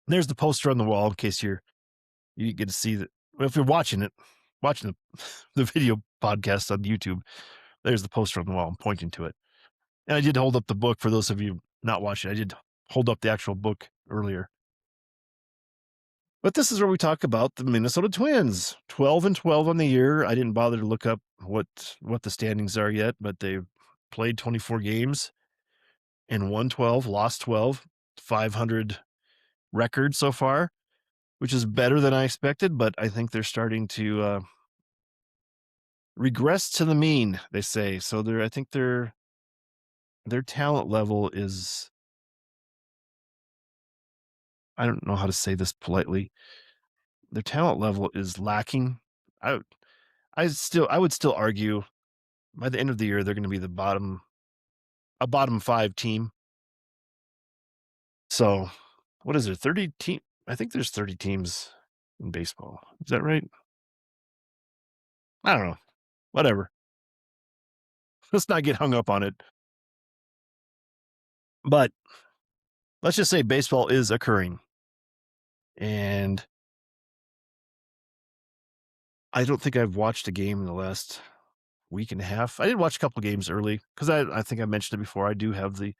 There's the poster on the wall in case you get to see that. Well, if you're watching the video podcast on YouTube, there's the poster on the wall. I'm pointing to it. And I did hold up the book for those of you not watching. I did hold up the actual book earlier. But this is where we talk about the Minnesota Twins. 12 and 12 on the year. I didn't bother to look up what the standings are yet, but they've played 24 games and won 12, lost 12, 500 record so far, which is better than I expected, but I think they're starting to regress to the mean, they say. So I think their talent level is, I don't know how to say this politely. Their talent level is lacking. I would still argue by the end of the year they're going to be a bottom 5 team. So, what is there? 30 team? I think there's 30 teams in baseball. Is that right? I don't know. Whatever. Let's not get hung up on it. But let's just say baseball is occurring. And I don't think I've watched a game in the last week and a half. I did watch a couple of games early because I think I mentioned it before. I do have the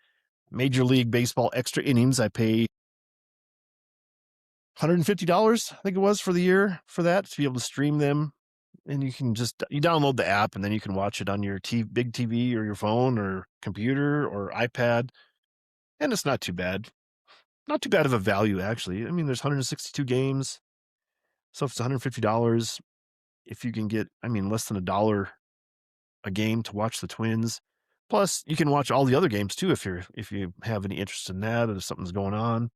Major League Baseball extra innings. I pay $150, I think it was, for the year for that, to be able to stream them. And you can you download the app and then you can watch it on your big TV or your phone or computer or iPad. And it's not too bad. Not too bad of a value, actually. I mean, there's 162 games. So if it's $150, if you can get, less than $1 a game to watch the Twins. Plus, you can watch all the other games too if you have any interest in that or if something's going on.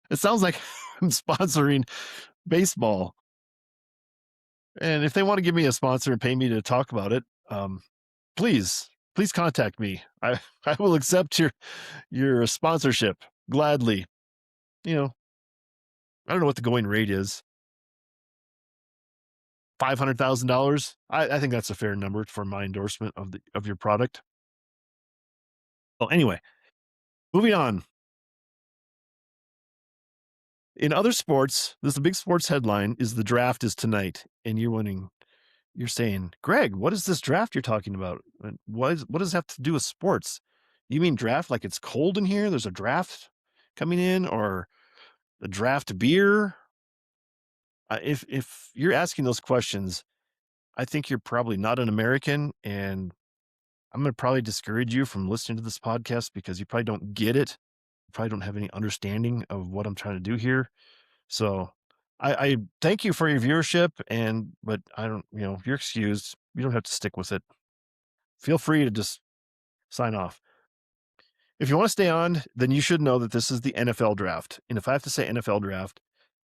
It sounds like I'm sponsoring baseball. And if they want to give me a sponsor and pay me to talk about it, please contact me. I will accept your sponsorship gladly. I don't know what the going rate is. $500,000. I think that's a fair number for my endorsement of your product. Well, anyway, moving on. In other sports, this is a big sports headline: is the draft is tonight, and you're wondering, you're saying, Greg, what is this draft you're talking about? And what does it have to do with sports? You mean draft like it's cold in here? There's a draft coming in, or a draft beer? If you're asking those questions, I think you're probably not an American, and I'm going to probably discourage you from listening to this podcast because you probably don't get it. You probably don't have any understanding of what I'm trying to do here. So I thank you for your viewership, but I don't, you're excused. You don't have to stick with it. Feel free to just sign off. If you want to stay on, then you should know that this is the NFL draft. And if I have to say NFL draft,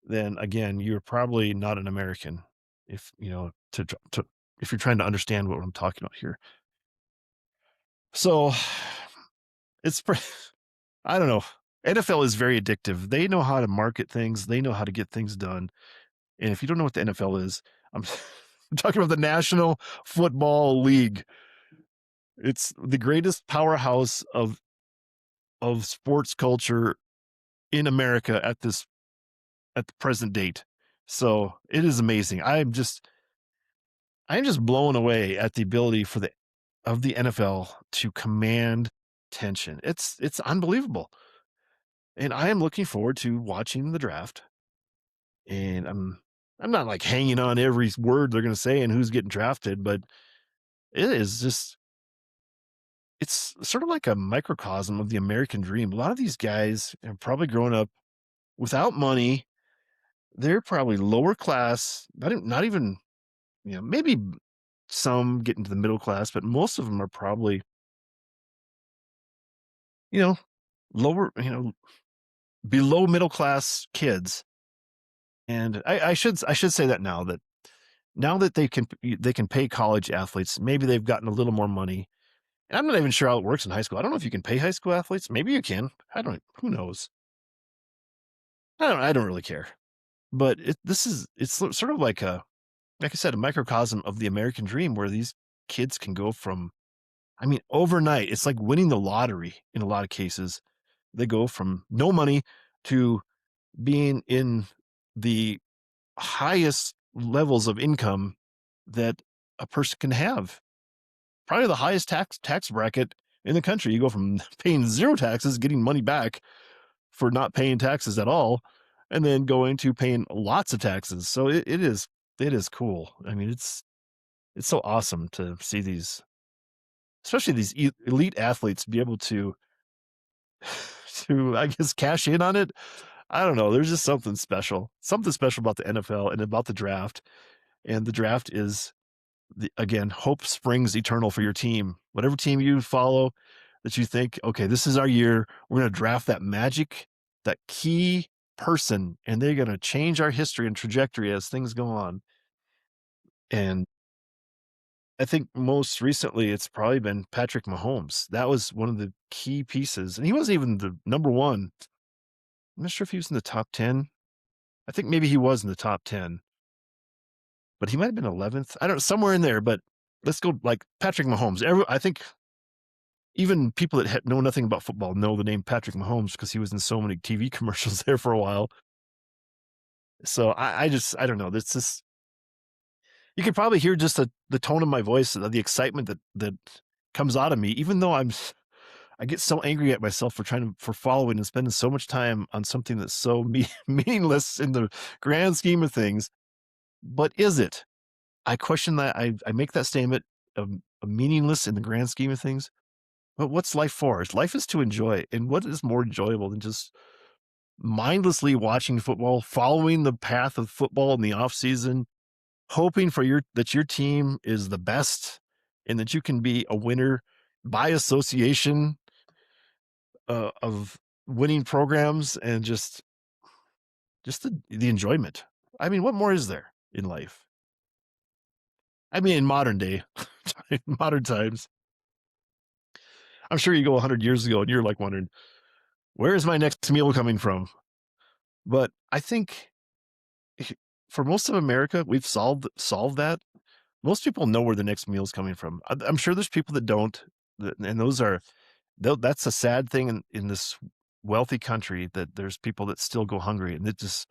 then again, you're probably not an American. If if you're trying to understand what I'm talking about here. So it's I don't know. NFL is very addictive. They know how to market things. They know how to get things done. And if you don't know what the NFL is, I'm talking about the National Football League. It's the greatest powerhouse of sports culture in America at the present date. So it is amazing. I'm just blown away at the ability of the NFL to command attention. It's unbelievable. And I am looking forward to watching the draft. And I'm not like hanging on every word they're going to say and who's getting drafted, but it is just, it's sort of like a microcosm of the American dream. A lot of these guys have probably grown up without money. They're probably lower class, not even, maybe some get into the middle class, but most of them are probably, lower, below middle class kids. And I should say that now that they can pay college athletes, maybe they've gotten a little more money. And I'm not even sure how it works in high school. I don't know if you can pay high school athletes. Maybe you can. Who knows? I don't really care. But it's sort of like I said, a microcosm of the American dream where these kids can go from, overnight. It's like winning the lottery in a lot of cases. They go from no money to being in the highest levels of income that a person can have. Probably the highest tax bracket in the country. You go from paying zero taxes, getting money back for not paying taxes at all, and then going to paying lots of taxes. So it is cool. It's so awesome to see these, especially these elite athletes, be able to I guess cash in on it. I don't know. There's just something special about the NFL and about the draft. And the draft is, again, hope springs eternal for your team. Whatever team you follow, that you think, okay, this is our year. We're going to draft that key person, and they're going to change our history and trajectory as things go on. And I think most recently it's probably been Patrick Mahomes. That was one of the key pieces. And he wasn't even the number one. I'm not sure if he was in the top 10. I think maybe he was in the top 10, but he might have been 11th. I don't know, somewhere in there. But let's go like Patrick Mahomes. I think even people that know nothing about football know the name Patrick Mahomes because he was in so many TV commercials there for a while. So I don't know. It's just, you can probably hear just the tone of my voice, the excitement that comes out of me, even though I get so angry at myself for following and spending so much time on something that's so meaningless in the grand scheme of things. But is it? I question that. I make that statement of meaningless in the grand scheme of things. But what's life for? Life is to enjoy. And what is more enjoyable than just mindlessly watching football, following the path of football in the off season, hoping that your team is the best and that you can be a winner by association of winning programs, and just the enjoyment. What more is there in life? In modern day, in modern times, I'm sure you go 100 years ago and you're like wondering, where is my next meal coming from? But I think for most of America, we've solved that. Most people know where the next meal is coming from. I'm sure there's people that don't, and that's a sad thing in this wealthy country, that there's people that still go hungry, and it just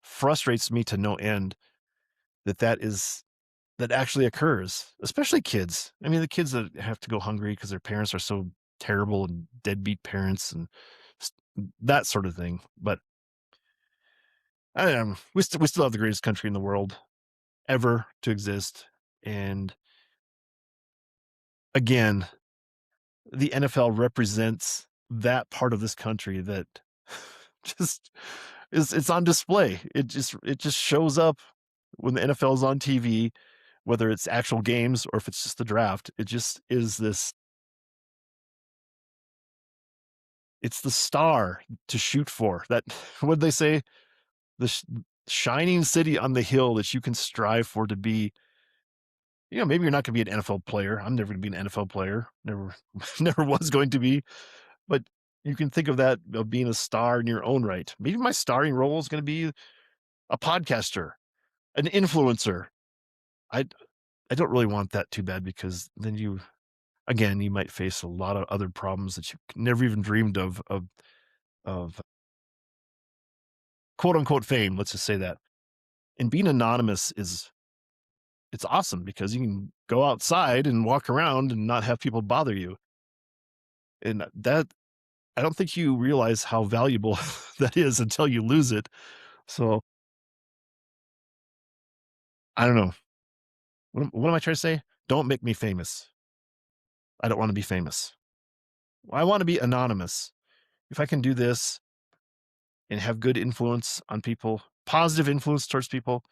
frustrates me to no end that is that actually occurs, especially kids. I mean, the kids that have to go hungry because their parents are so terrible and deadbeat parents and that sort of thing. But I don't know. We still have the greatest country in the world ever to exist. And again, the NFL represents that part of this country that just it's on display. It just shows up when the NFL is on TV, whether it's actual games or if it's just the draft. It just is this. It's the star to shoot for. That what they say, the shining city on the hill that you can strive for to be. Maybe you're not going to be an NFL player. I'm never going to be an NFL player. Never, never was going to be. But you can think of that of being a star in your own right. Maybe my starring role is going to be a podcaster, an influencer. I I don't really want that too bad because then you might face a lot of other problems that you never even dreamed of quote unquote fame. Let's just say that. And being anonymous it's awesome because you can go outside and walk around and not have people bother you. And that I don't think you realize how valuable that is until you lose it. So I don't know. What am I trying to say? Don't make me famous. I don't want to be famous. I want to be anonymous. If I can do this and have good influence on people, positive influence towards people,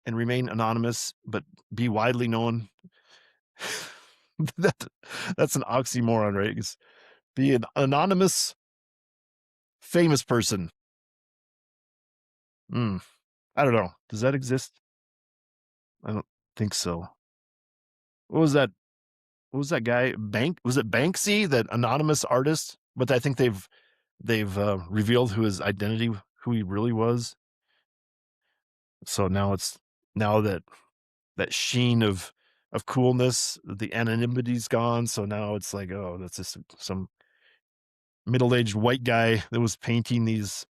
and remain anonymous, but be widely known, that, that's an oxymoron, right? Be an anonymous, famous person. I don't know. Does that exist? I don't think so. What was that? What was that guy? Was it Banksy, that anonymous artist? But I think they've revealed who he really was. So now that sheen of coolness, the anonymity's gone. So now it's like, oh, that's just some middle-aged white guy that was painting these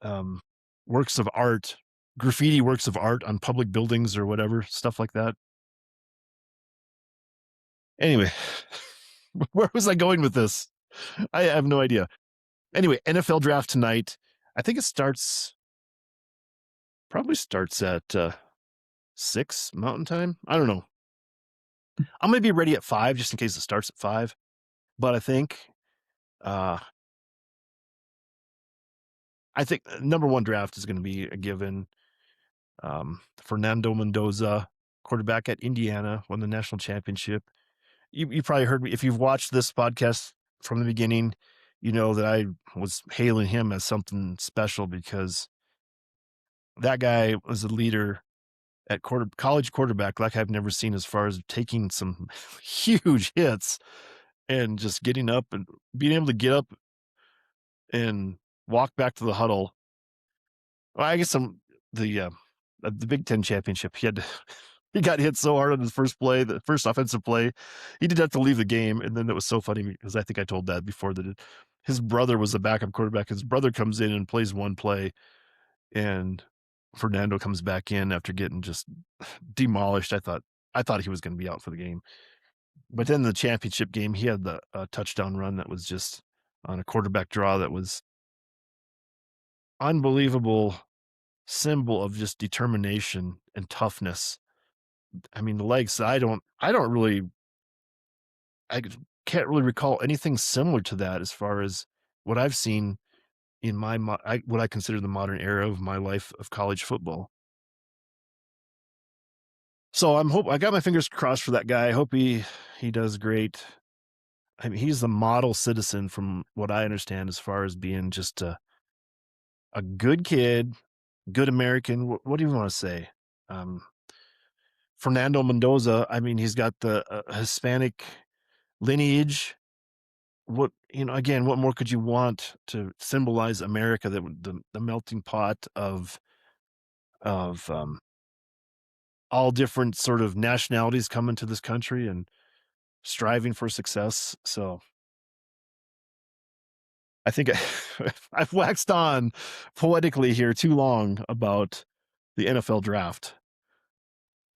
um, works of art, graffiti works of art on public buildings or whatever, stuff like that. Anyway, where was I going with this? I have no idea. Anyway, NFL draft tonight. I think it probably starts at 6 Mountain Time. I don't know. I'm going to be ready at 5 just in case it starts at 5. But uh, I think number one draft is going to be a given. Fernando Mendoza, quarterback at Indiana, won the national championship. You probably heard me. If you've watched this podcast from the beginning, you know that I was hailing him as something special because that guy was a leader at college quarterback like I've never seen, as far as taking some huge hits and just getting up and being able to get up and walk back to the huddle. Well, I guess the Big Ten championship, he got hit so hard on his first play, the first offensive play, he did have to leave the game. And then it was so funny because I think I told Dad before that his brother was the backup quarterback. His brother comes in and plays one play, and Fernando comes back in after getting just demolished. I thought he was going to be out for the game, but then the championship game, he had the touchdown run that was just on a quarterback draw that was unbelievable symbol of just determination and toughness. I mean, the legs, I can't really recall anything similar to that as far as what I've seen in what I consider the modern era of my life of college football. So I got my fingers crossed for that guy. I hope he does great. I mean, he's the model citizen from what I understand, as far as being just a good kid, good American. What do you want to say? Um, Fernando Mendoza, I mean, he's got the Hispanic lineage. Again, what more could you want to symbolize America, that the melting pot of all different sort of nationalities coming to this country and striving for success. So I think I've waxed on poetically here too long about the NFL draft.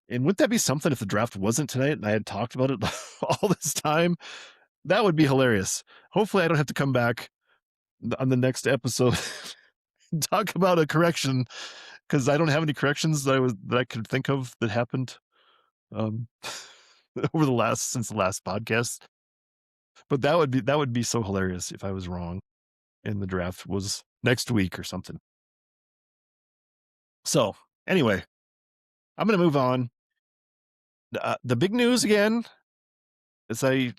And wouldn't that be something if the draft wasn't tonight and I had talked about it all this time? That would be hilarious. Hopefully, I don't have to come back on the next episode and talk about a correction because I don't have any corrections that I could think of that happened um, since the last podcast. But that would be so hilarious if I was wrong and the draft was next week or something. So anyway, I'm going to move on. The big news again, as I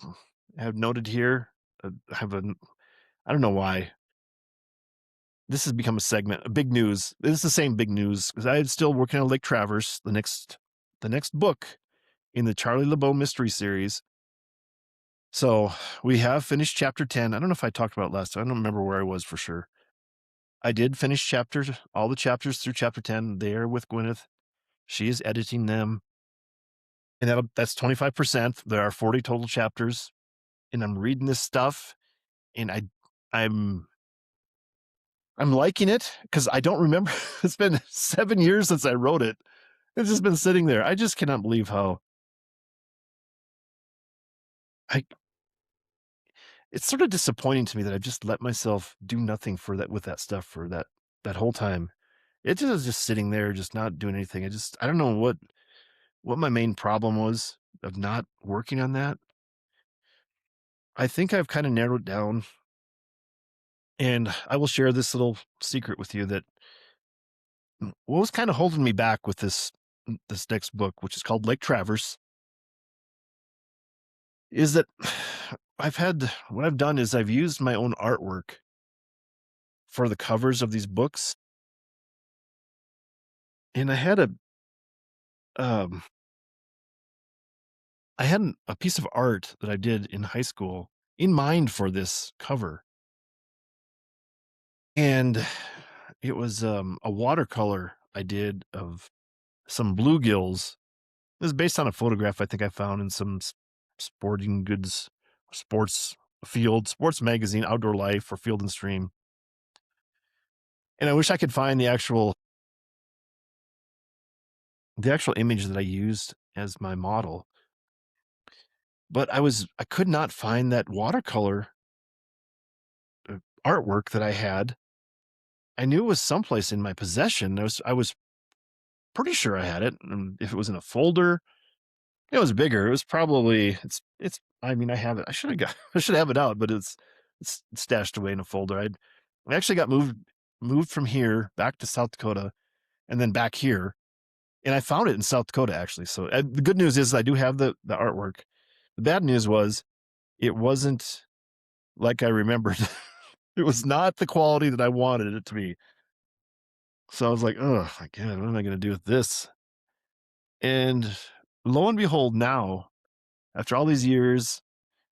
have noted here, I don't know why this has become a segment. A big news. This is the same big news because I'm still working on Lake Traverse, the next book in the Charlie LeBeau mystery series. So we have finished chapter 10. I don't know if I talked about it last time. I don't remember where I was for sure. I did finish all the chapters through chapter 10 there with Gwyneth. She is editing them. And that's 25%. There are 40 total chapters. And I'm reading this stuff and I'm liking it because I don't remember. It's been 7 years since I wrote it. It's just been sitting there. I just cannot believe how it's sort of disappointing to me that I've just let myself do nothing with that stuff for that whole time. It just was just sitting there, just not doing anything. I don't know what my main problem was of not working on that. I think I've kind of narrowed it down, and I will share this little secret with you that what was kind of holding me back with this next book, which is called Lake Traverse, is that what I've done is I've used my own artwork for the covers of these books. And um, I had a piece of art that I did in high school in mind for this cover. And it was a watercolor I did of some bluegills. It was based on a photograph I think I found in some sporting goods, sports magazine, Outdoor Life, or Field and Stream. And I wish I could find the actual image that I used as my model, but I could not find that watercolor artwork that I had. I knew it was someplace in my possession. I was pretty sure I had it. And if it was in a folder, it was bigger. It was probably I mean, I have it. I should have it out, but it's stashed away in a folder. I actually got moved from here back to South Dakota and then back here. And I found it in South Dakota actually. So the good news is I do have the artwork. The bad news was it wasn't like I remembered. It was not the quality that I wanted it to be. So I was like, oh my God, what am I going to do with this? And lo and behold, now, after all these years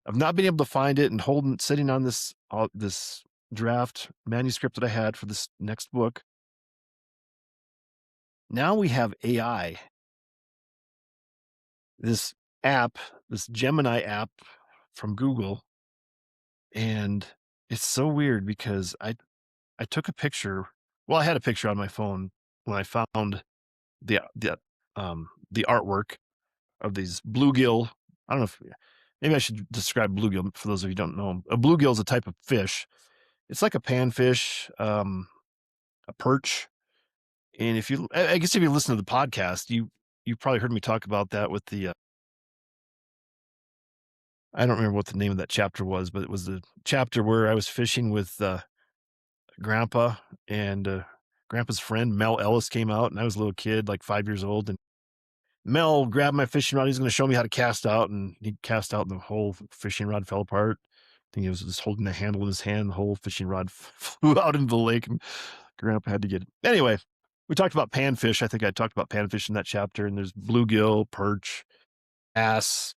of not being able to find it and sitting on this draft manuscript that I had for this next book, now we have AI, this this Gemini app from Google. And it's so weird because I took a picture. Well, I had a picture on my phone when I found the the the artwork of these bluegill. I don't know if maybe I should describe bluegill for those of you who don't know. A bluegill is a type of fish. It's like a panfish, a perch. And I guess if you listen to the podcast, you probably heard me talk about that with the. I don't remember what the name of that chapter was, but it was the chapter where I was fishing with Grandpa and Grandpa's friend Mel Ellis came out, and I was a little kid, like 5 years old, and Mel grabbed my fishing rod. He's going to show me how to cast out, and he cast out, and the whole fishing rod fell apart. I think he was just holding the handle in his hand. The whole fishing rod flew out into the lake, and Grandpa had to get it. Anyway, we talked about panfish. I think I talked about panfish in that chapter, and there's bluegill, perch, bass,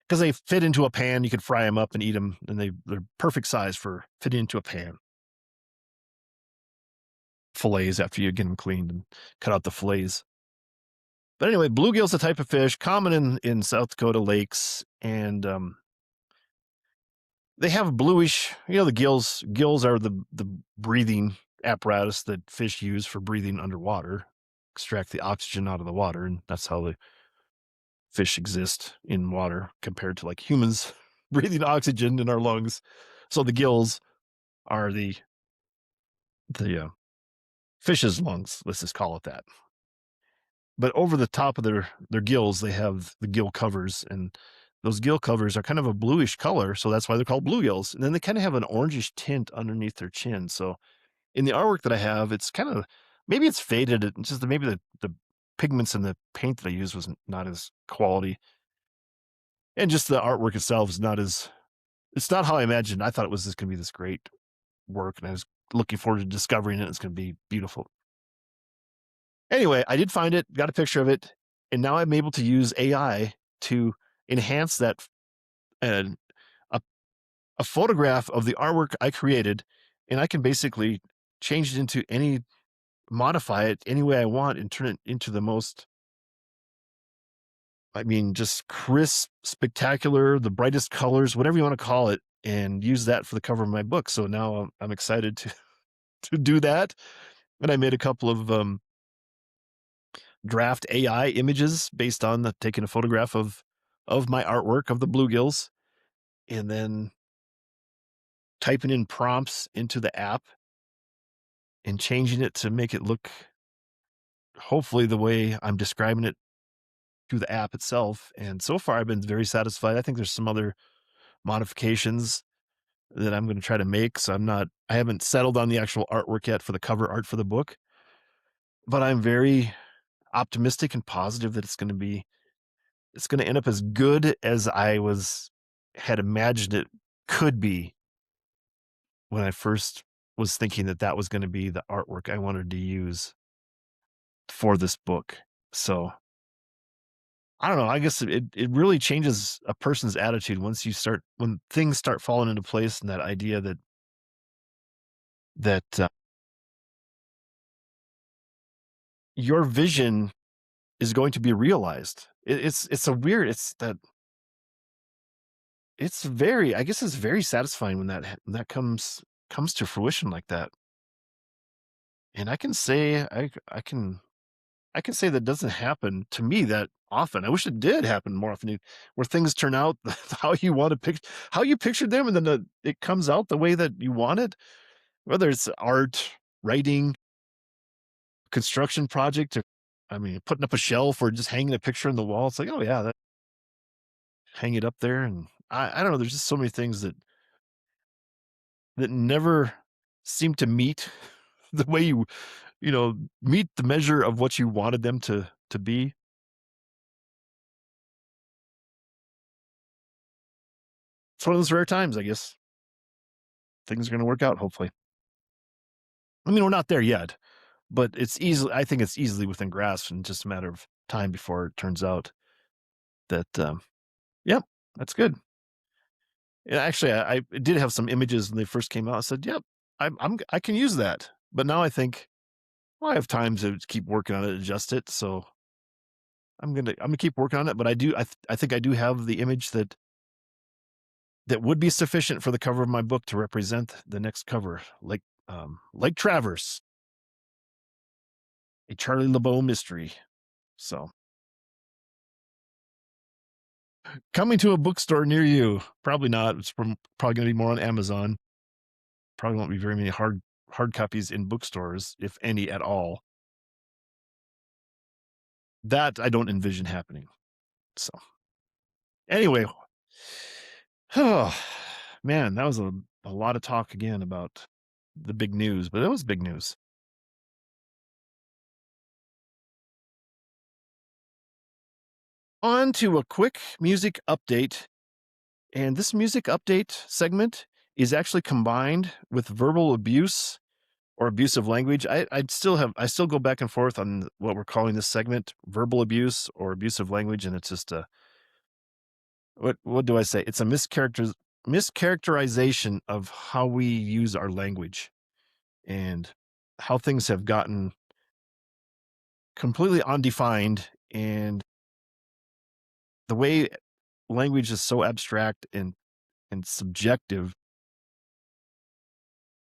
because they fit into a pan. You could fry them up and eat them, and they're perfect size for fitting into a pan. Fillets after you get them cleaned and cut out the fillets. But anyway, bluegill's a type of fish common in South Dakota lakes, and they have bluish. The gills are the breathing apparatus that fish use for breathing underwater. extract the oxygen out of the water, and that's how the fish exist in water compared to like humans breathing oxygen in our lungs. So the gills are the fish's lungs. Let's just call it that. But over the top of their gills, they have the gill covers, and those gill covers are kind of a bluish color, so that's why they're called bluegills. And then they kind of have an orangish tint underneath their chin. So in the artwork that I have, it's kind of maybe it's faded. It's just that maybe the pigments in the paint that I used was not as quality, and just the artwork itself is not as it's not how I imagined. I thought it was just going to be this great work, and I was looking forward to discovering it. It's going to be beautiful. Anyway, I did find it, got a picture of it, and now I'm able to use AI to enhance that and a, a photograph of the artwork I created, and I can basically change it into modify it any way I want and turn it into the most, I mean, just crisp, spectacular, the brightest colors, whatever you want to call it, and use that for the cover of my book. So now I'm excited to do that. And I made a couple of draft AI images based on taking a photograph of my artwork of the bluegills, and then typing in prompts into the app and changing it to make it look hopefully the way I'm describing it through the app itself. And so far I've been very satisfied. I think there's some other modifications that I'm going to try to make. So I haven't settled on the actual artwork yet for the cover art for the book, but I'm very optimistic and positive that it's going to end up as good as had imagined it could be when I first was thinking that was going to be the artwork I wanted to use for this book. So I don't know. I guess it really changes a person's attitude when things start falling into place, and that idea that your vision is going to be realized. It's a weird. I guess it's very satisfying when that comes to fruition like that. And I can say I can say that doesn't happen to me that often. I wish it did happen more often, where things turn out how you pictured them, and then it comes out the way that you want it. Whether it's art, writing, construction project, or I mean, putting up a shelf or just hanging a picture on the wall. It's like, oh yeah, hang it up there. And I don't know. There's just so many things that never seem to meet the way meet the measure of what you wanted them to be. It's one of those rare times, I guess. Things are going to work out, hopefully. I mean, we're not there yet, but I think it's easily within grasp, and just a matter of time before it turns out that, yep, that's good. Yeah, actually, I did have some images when they first came out. I said, yep, I can use that. But now I think, well, I have time to keep working on it, adjust it. So I'm gonna keep working on it. But I think I do have the image that would be sufficient for the cover of my book to represent the next cover, like Traverse, a Charlie LeBeau mystery. So coming to a bookstore near you, probably not. It's probably going to be more on Amazon. Probably won't be very many hard copies in bookstores, if any at all. That I don't envision happening. So anyway, oh man, that was a lot of talk again about the big news, but it was big news. On to a quick music update. And this music update segment is actually combined with verbal abuse or abusive language. I still go back and forth on what we're calling this segment, verbal abuse or abusive language, and it's just what do I say? It's a mischaracterization of how we use our language and how things have gotten completely undefined, and the way language is so abstract and subjective,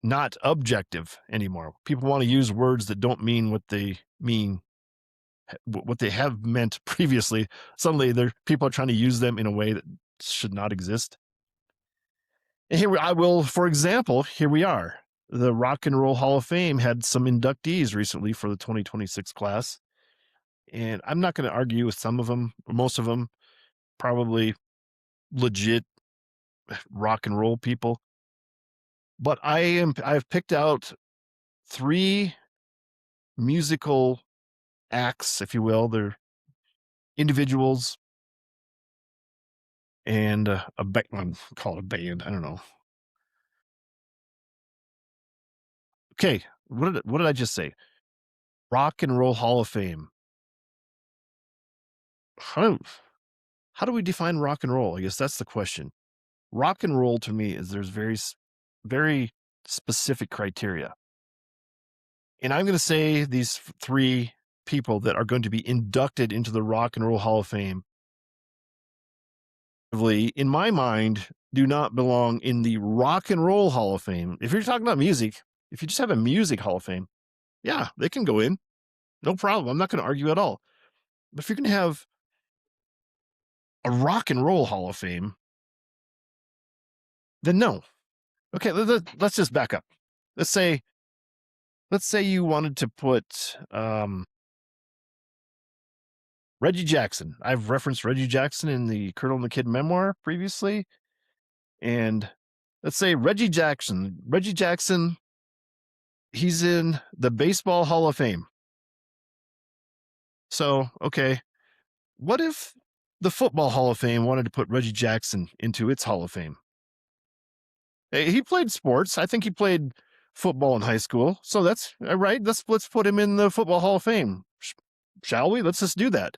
not objective anymore. People want to use words that don't mean what they mean what they have meant previously. Suddenly, people are trying to use them in a way that should not exist. And I will, for example, here we are. The Rock and Roll Hall of Fame had some inductees recently for the 2026 class. And I'm not going to argue with some of them, most of them, probably legit rock and roll people. But I've picked out 3 musical acts, if you will. They're individuals and a band. Call it a band. I don't know. Okay, what did I just say? Rock and Roll Hall of Fame. How do we define rock and roll? I guess that's the question. Rock and roll to me is there's very specific criteria. And I'm going to say these 3 people that are going to be inducted into the Rock and Roll Hall of Fame, in my mind, do not belong in the Rock and Roll Hall of Fame. If you're talking about music, if you just have a music Hall of Fame, yeah, they can go in. No problem. I'm not going to argue at all. But if you're going to have a Rock and Roll Hall of Fame, then no. Okay, let's just back up. Let's say you wanted to put Reggie Jackson. I've referenced Reggie Jackson in the Colonel and the Kid memoir previously. And let's say Reggie Jackson, he's in the Baseball Hall of Fame. So, okay, what if the Football Hall of Fame wanted to put Reggie Jackson into its Hall of Fame? He played sports. I think he played football in high school. So that's right. Let's put him in the Football Hall of Fame. Shall we? Let's just do that.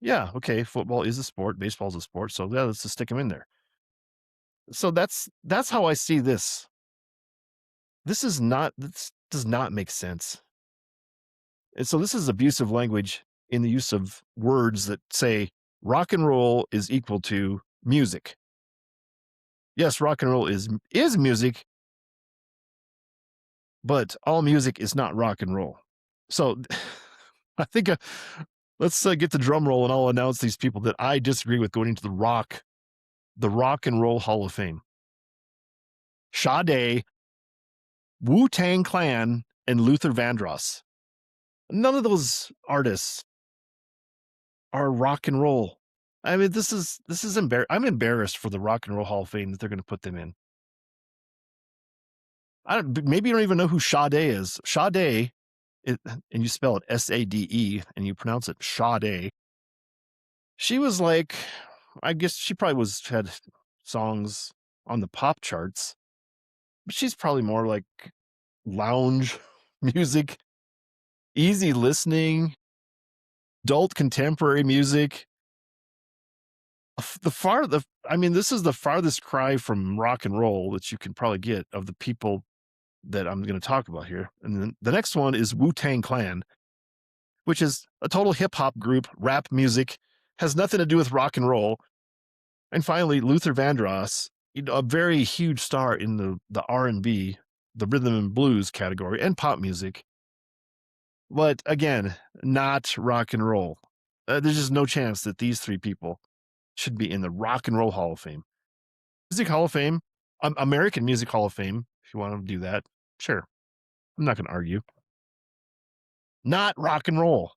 Yeah, okay, football is a sport, baseball's a sport, so yeah, let's just stick him in there. So that's how I see this. This does not make sense. And so this is abusive language in the use of words that say rock and roll is equal to music. Yes, rock and roll is music, but all music is not rock and roll. So I think let's get the drum roll and I'll announce these people that I disagree with going into the Rock and Roll Hall of Fame. Sade, Wu-Tang Clan, and Luther Vandross. None of those artists are rock and roll. I mean, this is I'm embarrassed for the Rock and Roll Hall of Fame that they're going to put them in. Maybe you don't even know who Sade is. Sade, and you spell it S-A-D-E, and you pronounce it Sade. She was like, I guess she probably had songs on the pop charts, but she's probably more like lounge music, easy listening, adult contemporary music. This is the farthest cry from rock and roll that you can probably get of the people that I'm going to talk about here. And then the next one is Wu-Tang Clan, which is a total hip hop group, rap music, has nothing to do with rock and roll. And finally, Luther Vandross, a very huge star in the R&B, the rhythm and blues category, and pop music. But again, not rock and roll. There's just no chance that these 3 people should be in the Rock and Roll Hall of Fame. Music Hall of Fame, American Music Hall of Fame, if you want to do that, sure. I'm not going to argue. Not rock and roll.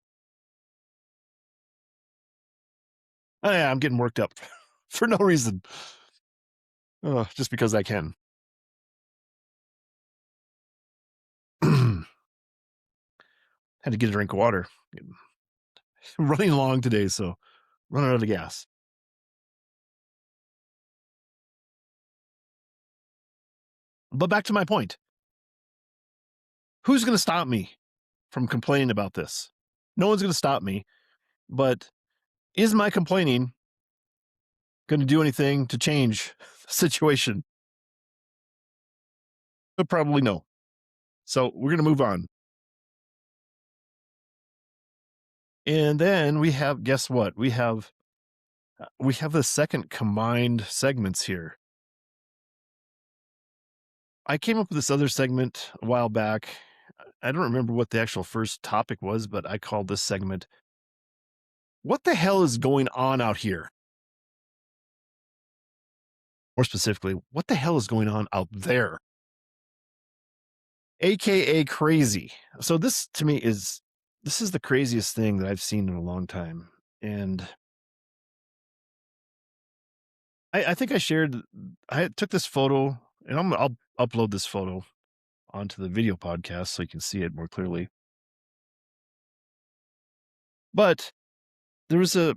Oh, yeah, I'm getting worked up for no reason. Just because I can. Had to get a drink of water. I'm running long today, so running out of gas. But back to my point. Who's going to stop me from complaining about this? No one's going to stop me. But is my complaining going to do anything to change the situation? But probably no. So we're going to move on. And then we have, guess what? We have the second combined segments here. I came up with this other segment a while back. I don't remember what the actual first topic was, but I called this segment what the hell is going on out here? More specifically, what the hell is going on out there? AKA crazy. So this to me this is the craziest thing that I've seen in a long time. And I think I shared I took this photo and I'll upload this photo onto the video podcast so you can see it more clearly. But there was a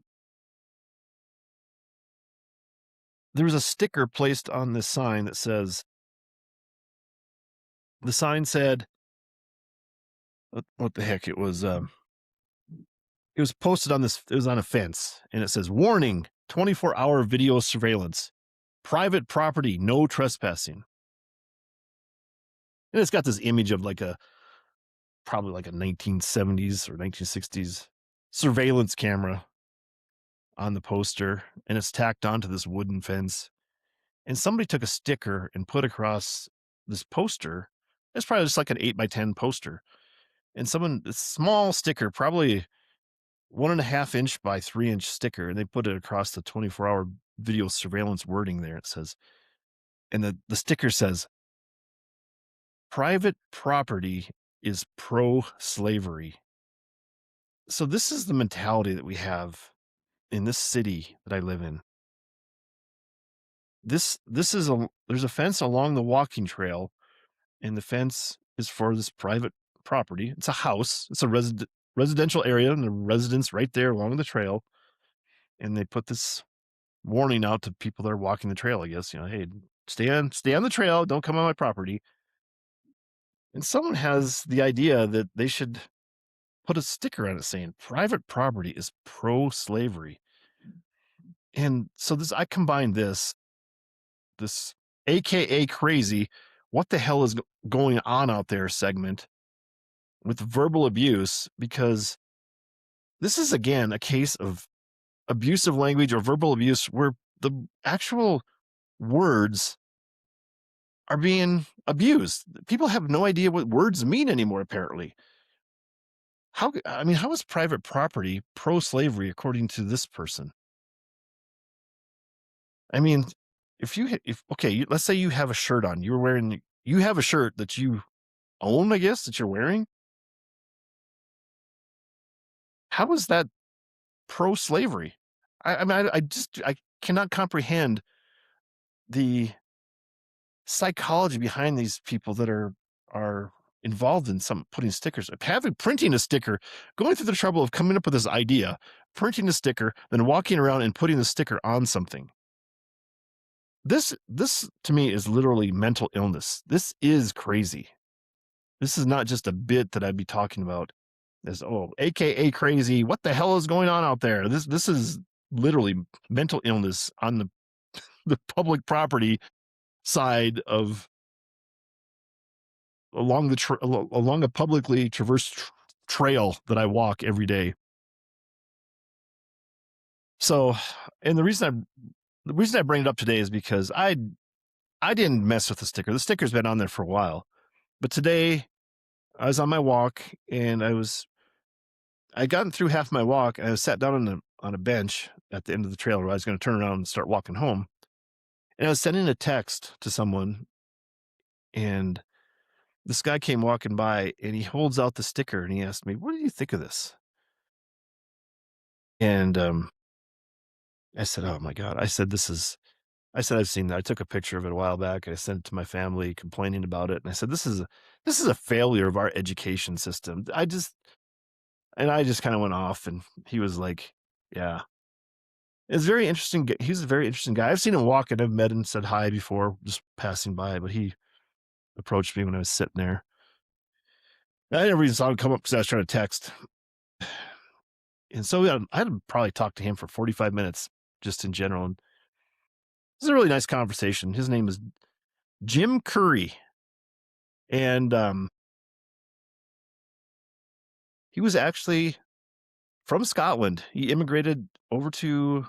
there was a sticker placed on this sign that says the sign said what the heck it was posted on this it was on a fence and it says warning 24-hour video surveillance private property no trespassing. And it's got this image of probably like a 1970s or 1960s surveillance camera on the poster, and it's tacked onto this wooden fence. And somebody took a sticker and put across this poster. It's probably just like an 8x10 poster. And a small sticker, probably 1.5 inch by 3 inch sticker, and they put it across the 24-hour video surveillance wording there. It says, and the sticker says, private property is pro slavery. So this is the mentality that we have in this city that I live in. This is there's a fence along the walking trail, and the fence is for this private property. It's a house. It's a residential area, and the residence right there along the trail. And they put this warning out to people that are walking the trail. I guess hey, stay on the trail. Don't come on my property. And someone has the idea that they should put a sticker on it saying private property is pro slavery. And so I combined this AKA crazy, what the hell is going on out there segment with verbal abuse, because this is again a case of abusive language or verbal abuse where the actual words are being abused. People have no idea what words mean anymore, apparently. How is private property pro slavery according to this person? I mean, let's say you have a shirt on, you have a shirt that you own, I guess, that you're wearing. How is that pro slavery? I cannot comprehend the psychology behind these people that are involved in some putting stickers, printing a sticker, going through the trouble of coming up with this idea, printing a sticker, then walking around and putting the sticker on something. This to me is literally mental illness. This is crazy. This is not just a bit that I'd be talking about as, AKA crazy. What the hell is going on out there? This is literally mental illness on the public property side of along a publicly traversed trail that I walk every day. So, and the reason I bring it up today is because I didn't mess with the sticker. The sticker's been on there for a while, but today I was on my walk and I'd gotten through half my walk and I was sat down on a bench at the end of the trail where I was going to turn around and start walking home. And I was sending a text to someone, and this guy came walking by and he holds out the sticker and he asked me, "What do you think of this?" And I said, "Oh my God." I said, "I've seen that." I took a picture of it a while back. I sent it to my family complaining about it. And I said, this is a failure of our education system. I just kind of went off, and he was like, yeah. It's very interesting. He's a very interesting guy. I've seen him walk and I've met him, said hi before, just passing by, but he approached me when I was sitting there. I never even saw him come up because I was trying to text. And so I had to probably talk to him for 45 minutes just in general. And it was a really nice conversation. His name is Jim Curry. And he was actually from Scotland. He immigrated over to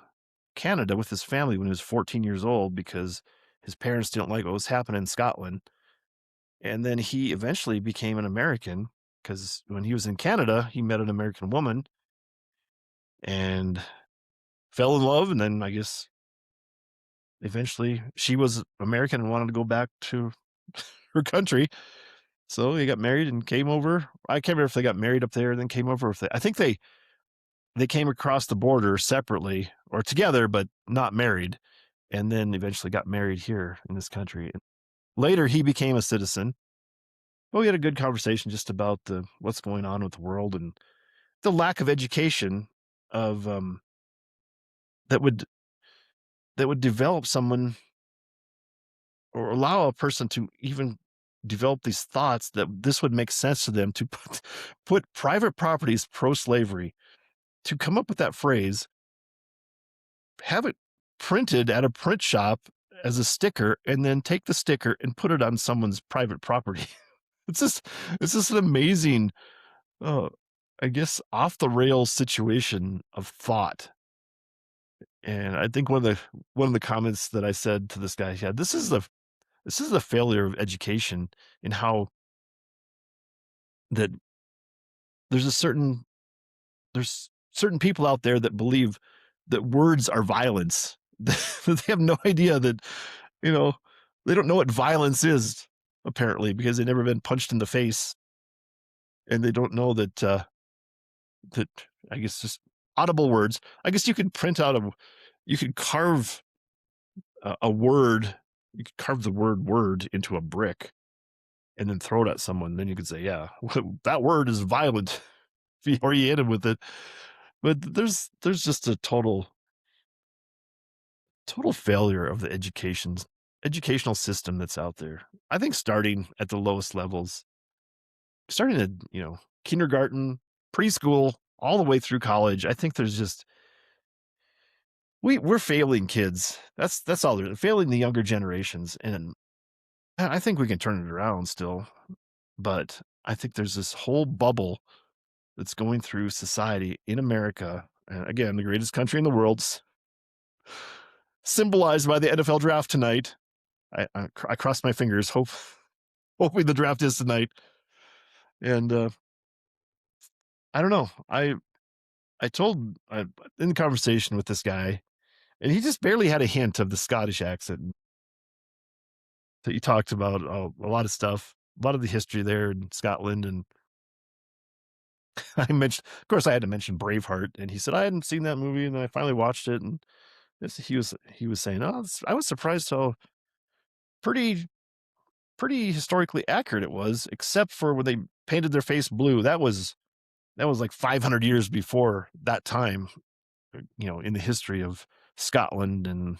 Canada with his family when he was 14 years old because his parents didn't like what was happening in Scotland. And then he eventually became an American because when he was in Canada, he met an American woman. and fell in love, and then I guess eventually she was American and wanted to go back to her country. So they got married and came over. I can't remember if they got married up there and then came over. If I think they came across the border separately or together, but not married, and then eventually got married here in this country. And later, he became a citizen. Well, we had a good conversation just about what's going on with the world and the lack of education of that would develop someone or allow a person to even develop these thoughts that this would make sense to them to put private properties pro-slavery, to come up with that phrase, have it printed at a print shop as a sticker, and then take the sticker and put it on someone's private property. It's just an amazing, uh, I guess, off the rails situation of thought. And I think one of the comments that I said to this guy, yeah, this is a failure of education in how that there's a certain there's certain people out there that believe that words are violence. They have no idea that, you know, they don't know what violence is, apparently, because they've never been punched in the face, and they don't know that that I guess just audible words. I guess you could print out you could carve a word, you could carve the word into a brick and then throw it at someone. Then you could say, yeah, that word is violent. Before you hit him with it. But there's just a total failure of the educational system that's out there. I think starting at the lowest levels, starting at, kindergarten, preschool, all the way through college, I think there's just we're failing kids. That's all they're failing the younger generations. And I think we can turn it around still, but I think there's this whole bubble that's going through society in America. And again, the greatest country in the world, symbolized by the NFL draft tonight. I cross my fingers, hopefully the draft is tonight. And I don't know. I told in the conversation with this guy, and he just barely had a hint of the Scottish accent. That he talked about a lot of stuff, a lot of the history there in Scotland, and I mentioned, of course, I had to mention Braveheart, and he said I hadn't seen that movie, and I finally watched it, and he was saying, oh, I was surprised how pretty historically accurate it was, except for when they painted their face blue. That was like 500 years before that time, in the history of Scotland and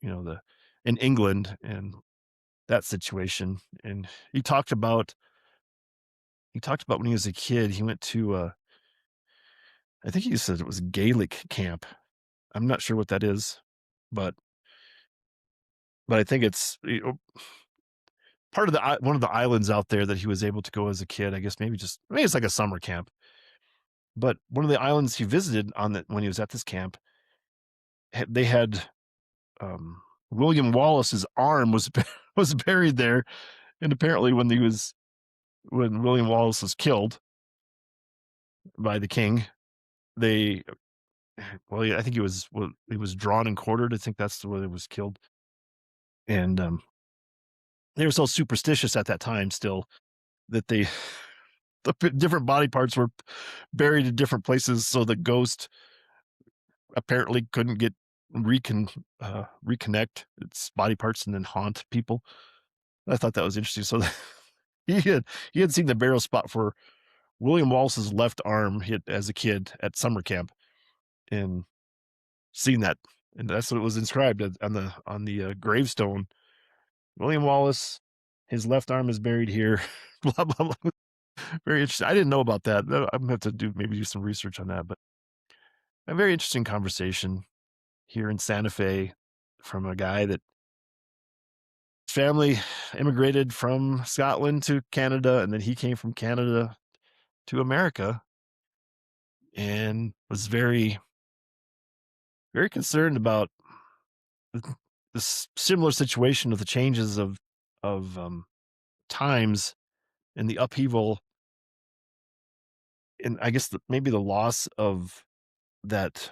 the in England and that situation. And he talked about when he was a kid, he went to I think he said it was Gaelic camp. I'm not sure what that is, but I think it's part of one of the islands out there that he was able to go as a kid. I guess maybe it's like a summer camp. But one of the islands he visited when he was at this camp, they had William Wallace's arm was was buried there, and apparently when William Wallace was killed by the king, they I think he was drawn and quartered. I think that's the way he was killed, and they were so superstitious at that time still that different body parts were buried in different places, so the ghost apparently couldn't reconnect its body parts and then haunt people. I thought that was interesting. So he had seen the burial spot for William Wallace's left arm hit as a kid at summer camp, and seen that, and that's what it was inscribed on the gravestone. William Wallace, his left arm is buried here. Blah blah blah. Very interesting. I didn't know about that. I'm gonna have to do some research on that, but a very interesting conversation here in Santa Fe from a guy that family immigrated from Scotland to Canada, and then he came from Canada to America and was very, very concerned about this similar situation of the changes of times and the upheaval, and I guess maybe the loss of that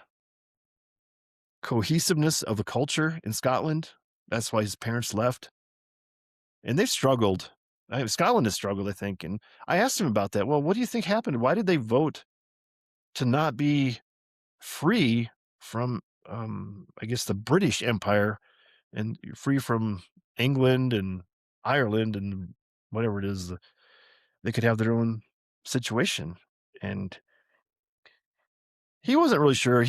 cohesiveness of the culture in Scotland. That's why his parents left, and they've struggled. Scotland has struggled, I think. And I asked him about that. Well, what do you think happened? Why did they vote to not be free from, I guess, the British Empire and free from England and Ireland and whatever it is? They could have their own situation. And he wasn't really sure.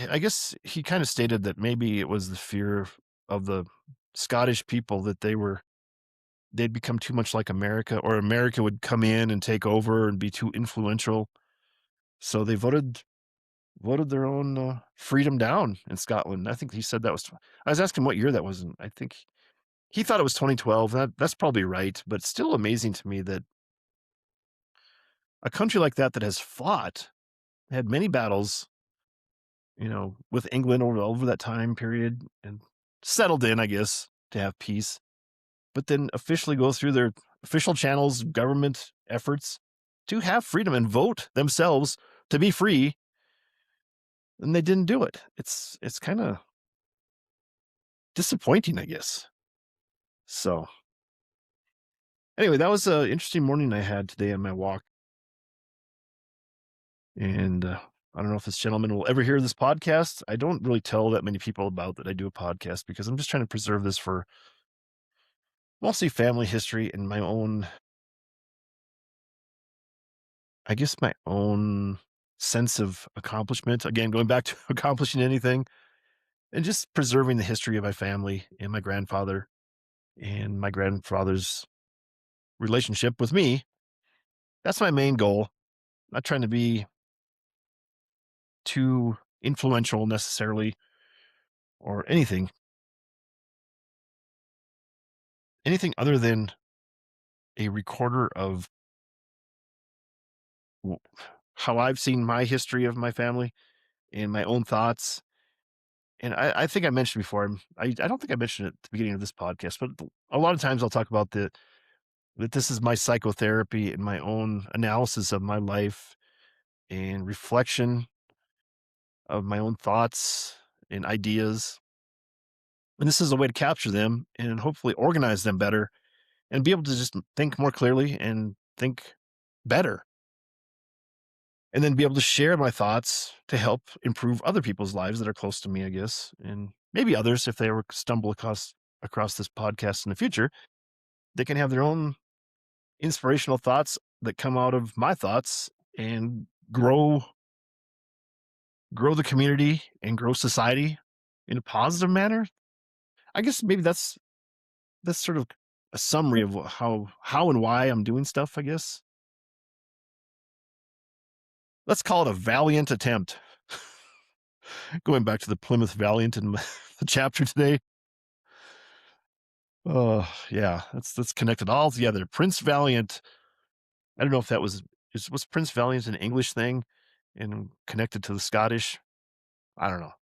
I guess he kind of stated that maybe it was the fear of the Scottish people that they'd become too much like America, or America would come in and take over and be too influential. So they voted their own freedom down in Scotland. I think he said that was. I was asking what year that was, and I think he thought it was 2012. That's probably right, but still amazing to me that a country like that has fought, had many battles, with England over that time period, and settled in, I guess, to have peace, but then officially go through their official channels, government efforts to have freedom and vote themselves to be free, and they didn't do it. It's kind of disappointing, I guess. So anyway, that was an interesting morning I had today on my walk. And I don't know if this gentleman will ever hear this podcast. I don't really tell that many people about that I do a podcast because I'm just trying to preserve this for mostly family history and my own, I guess, my own sense of accomplishment. Again, going back to accomplishing anything and just preserving the history of my family and my grandfather and my grandfather's relationship with me. That's my main goal. Not trying to be too influential necessarily or anything other than a recorder of how I've seen my history of my family and my own thoughts. And I think I mentioned before, I don't think I mentioned it at the beginning of this podcast, but a lot of times I'll talk about that this is my psychotherapy and my own analysis of my life and reflection of my own thoughts and ideas. And this is a way to capture them and hopefully organize them better and be able to just think more clearly and think better. And then be able to share my thoughts to help improve other people's lives that are close to me, I guess, and maybe others if they ever stumble across this podcast in the future. They can have their own inspirational thoughts that come out of my thoughts and grow the community and grow society in a positive manner. I guess maybe that's sort of a summary of how and why I'm doing stuff, I guess. Let's call it a valiant attempt. Going back to the Plymouth Valiant in the chapter today. Oh, yeah, that's connected all together. Prince Valiant. I don't know if that was Prince Valiant an English thing and connected to the Scottish. I don't know.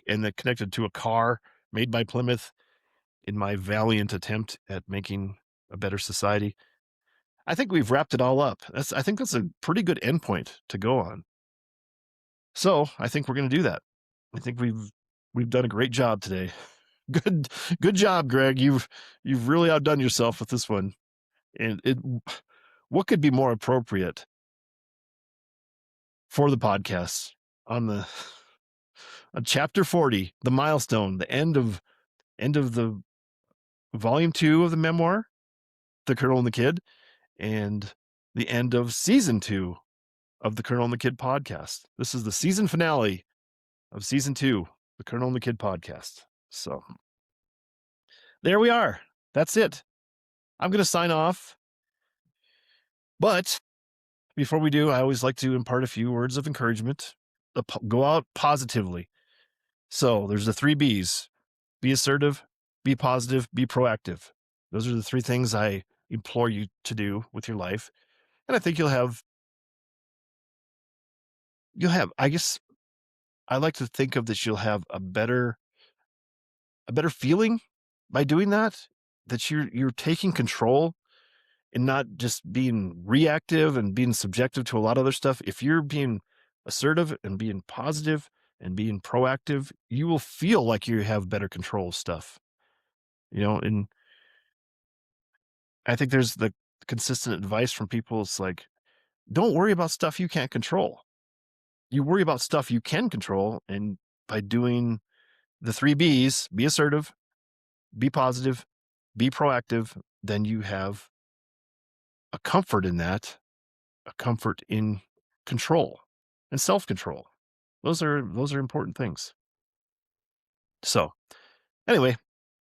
And that connected to a car made by Plymouth in my valiant attempt at making a better society. I think we've wrapped it all up. I think that's a pretty good endpoint to go on. So I think we're going to do that. I think we've done a great job today. Good job, Greg. You've really outdone yourself with this one. And what could be more appropriate for the podcast on chapter 40, the milestone, the end of the volume 2 of the memoir, The Colonel and the Kid, and the end of season 2 of the Colonel and the Kid podcast. This is the season finale of season 2, the Colonel and the Kid podcast. So there we are. That's it. I'm going to sign off. But before we do, I always like to impart a few words of encouragement. Go out positively. So there's the 3 B's. Be assertive, be positive, be proactive. Those are the 3 things I implore you to do with your life. And I think you'll have, I guess I like to think of that you'll have a better feeling by doing that you're taking control and not just being reactive and being subjective to a lot of other stuff. If you're being assertive and being positive, and being proactive, you will feel like you have better control of stuff. And I think there's the consistent advice from people. It's like, don't worry about stuff you can't control. You worry about stuff you can control. And by doing the 3 B's, be assertive, be positive, be proactive, then you have a comfort in that, a comfort in control and self-control. Those are important things. So anyway,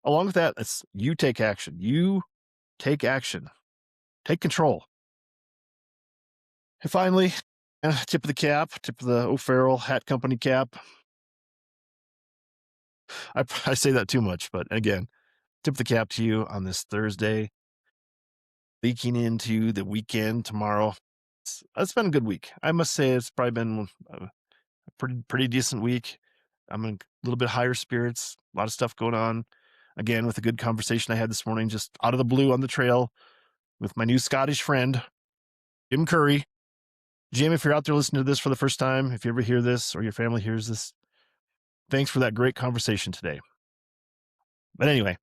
along with that, it's you take action. You take action. Take control. And finally, tip of the O'Farrell Hat Company cap. I say that too much, but again, tip the cap to you on this Thursday, leaking into the weekend tomorrow. It's been a good week. I must say it's probably been a pretty decent week. I'm in a little bit higher spirits, a lot of stuff going on. Again, with a good conversation I had this morning, just out of the blue on the trail with my new Scottish friend, Jim Curry. Jim, if you're out there listening to this for the first time, if you ever hear this or your family hears this, thanks for that great conversation today. But anyway,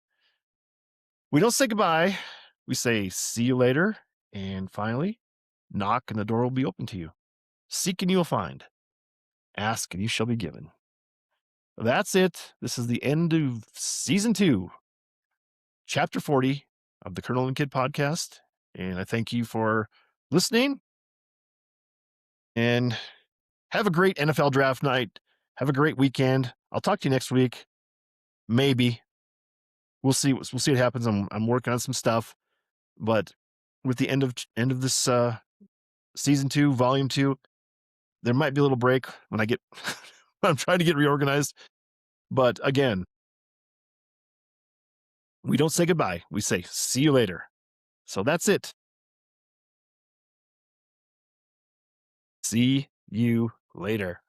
we don't say goodbye. We say see you later. And finally, knock and the door will be open to you. Seek and you will find. Ask and you shall be given. That's it. This is the end of season 2, chapter 40 of the Colonel and Kid podcast. And I thank you for listening. And have a great NFL draft night. Have a great weekend. I'll talk to you next week. Maybe. We'll see. We'll see what happens. I'm working on some stuff, but with the end of this season 2, volume 2, there might be a little break when I get. I'm trying to get reorganized. But again, we don't say goodbye. We say see you later. So that's it. See you later.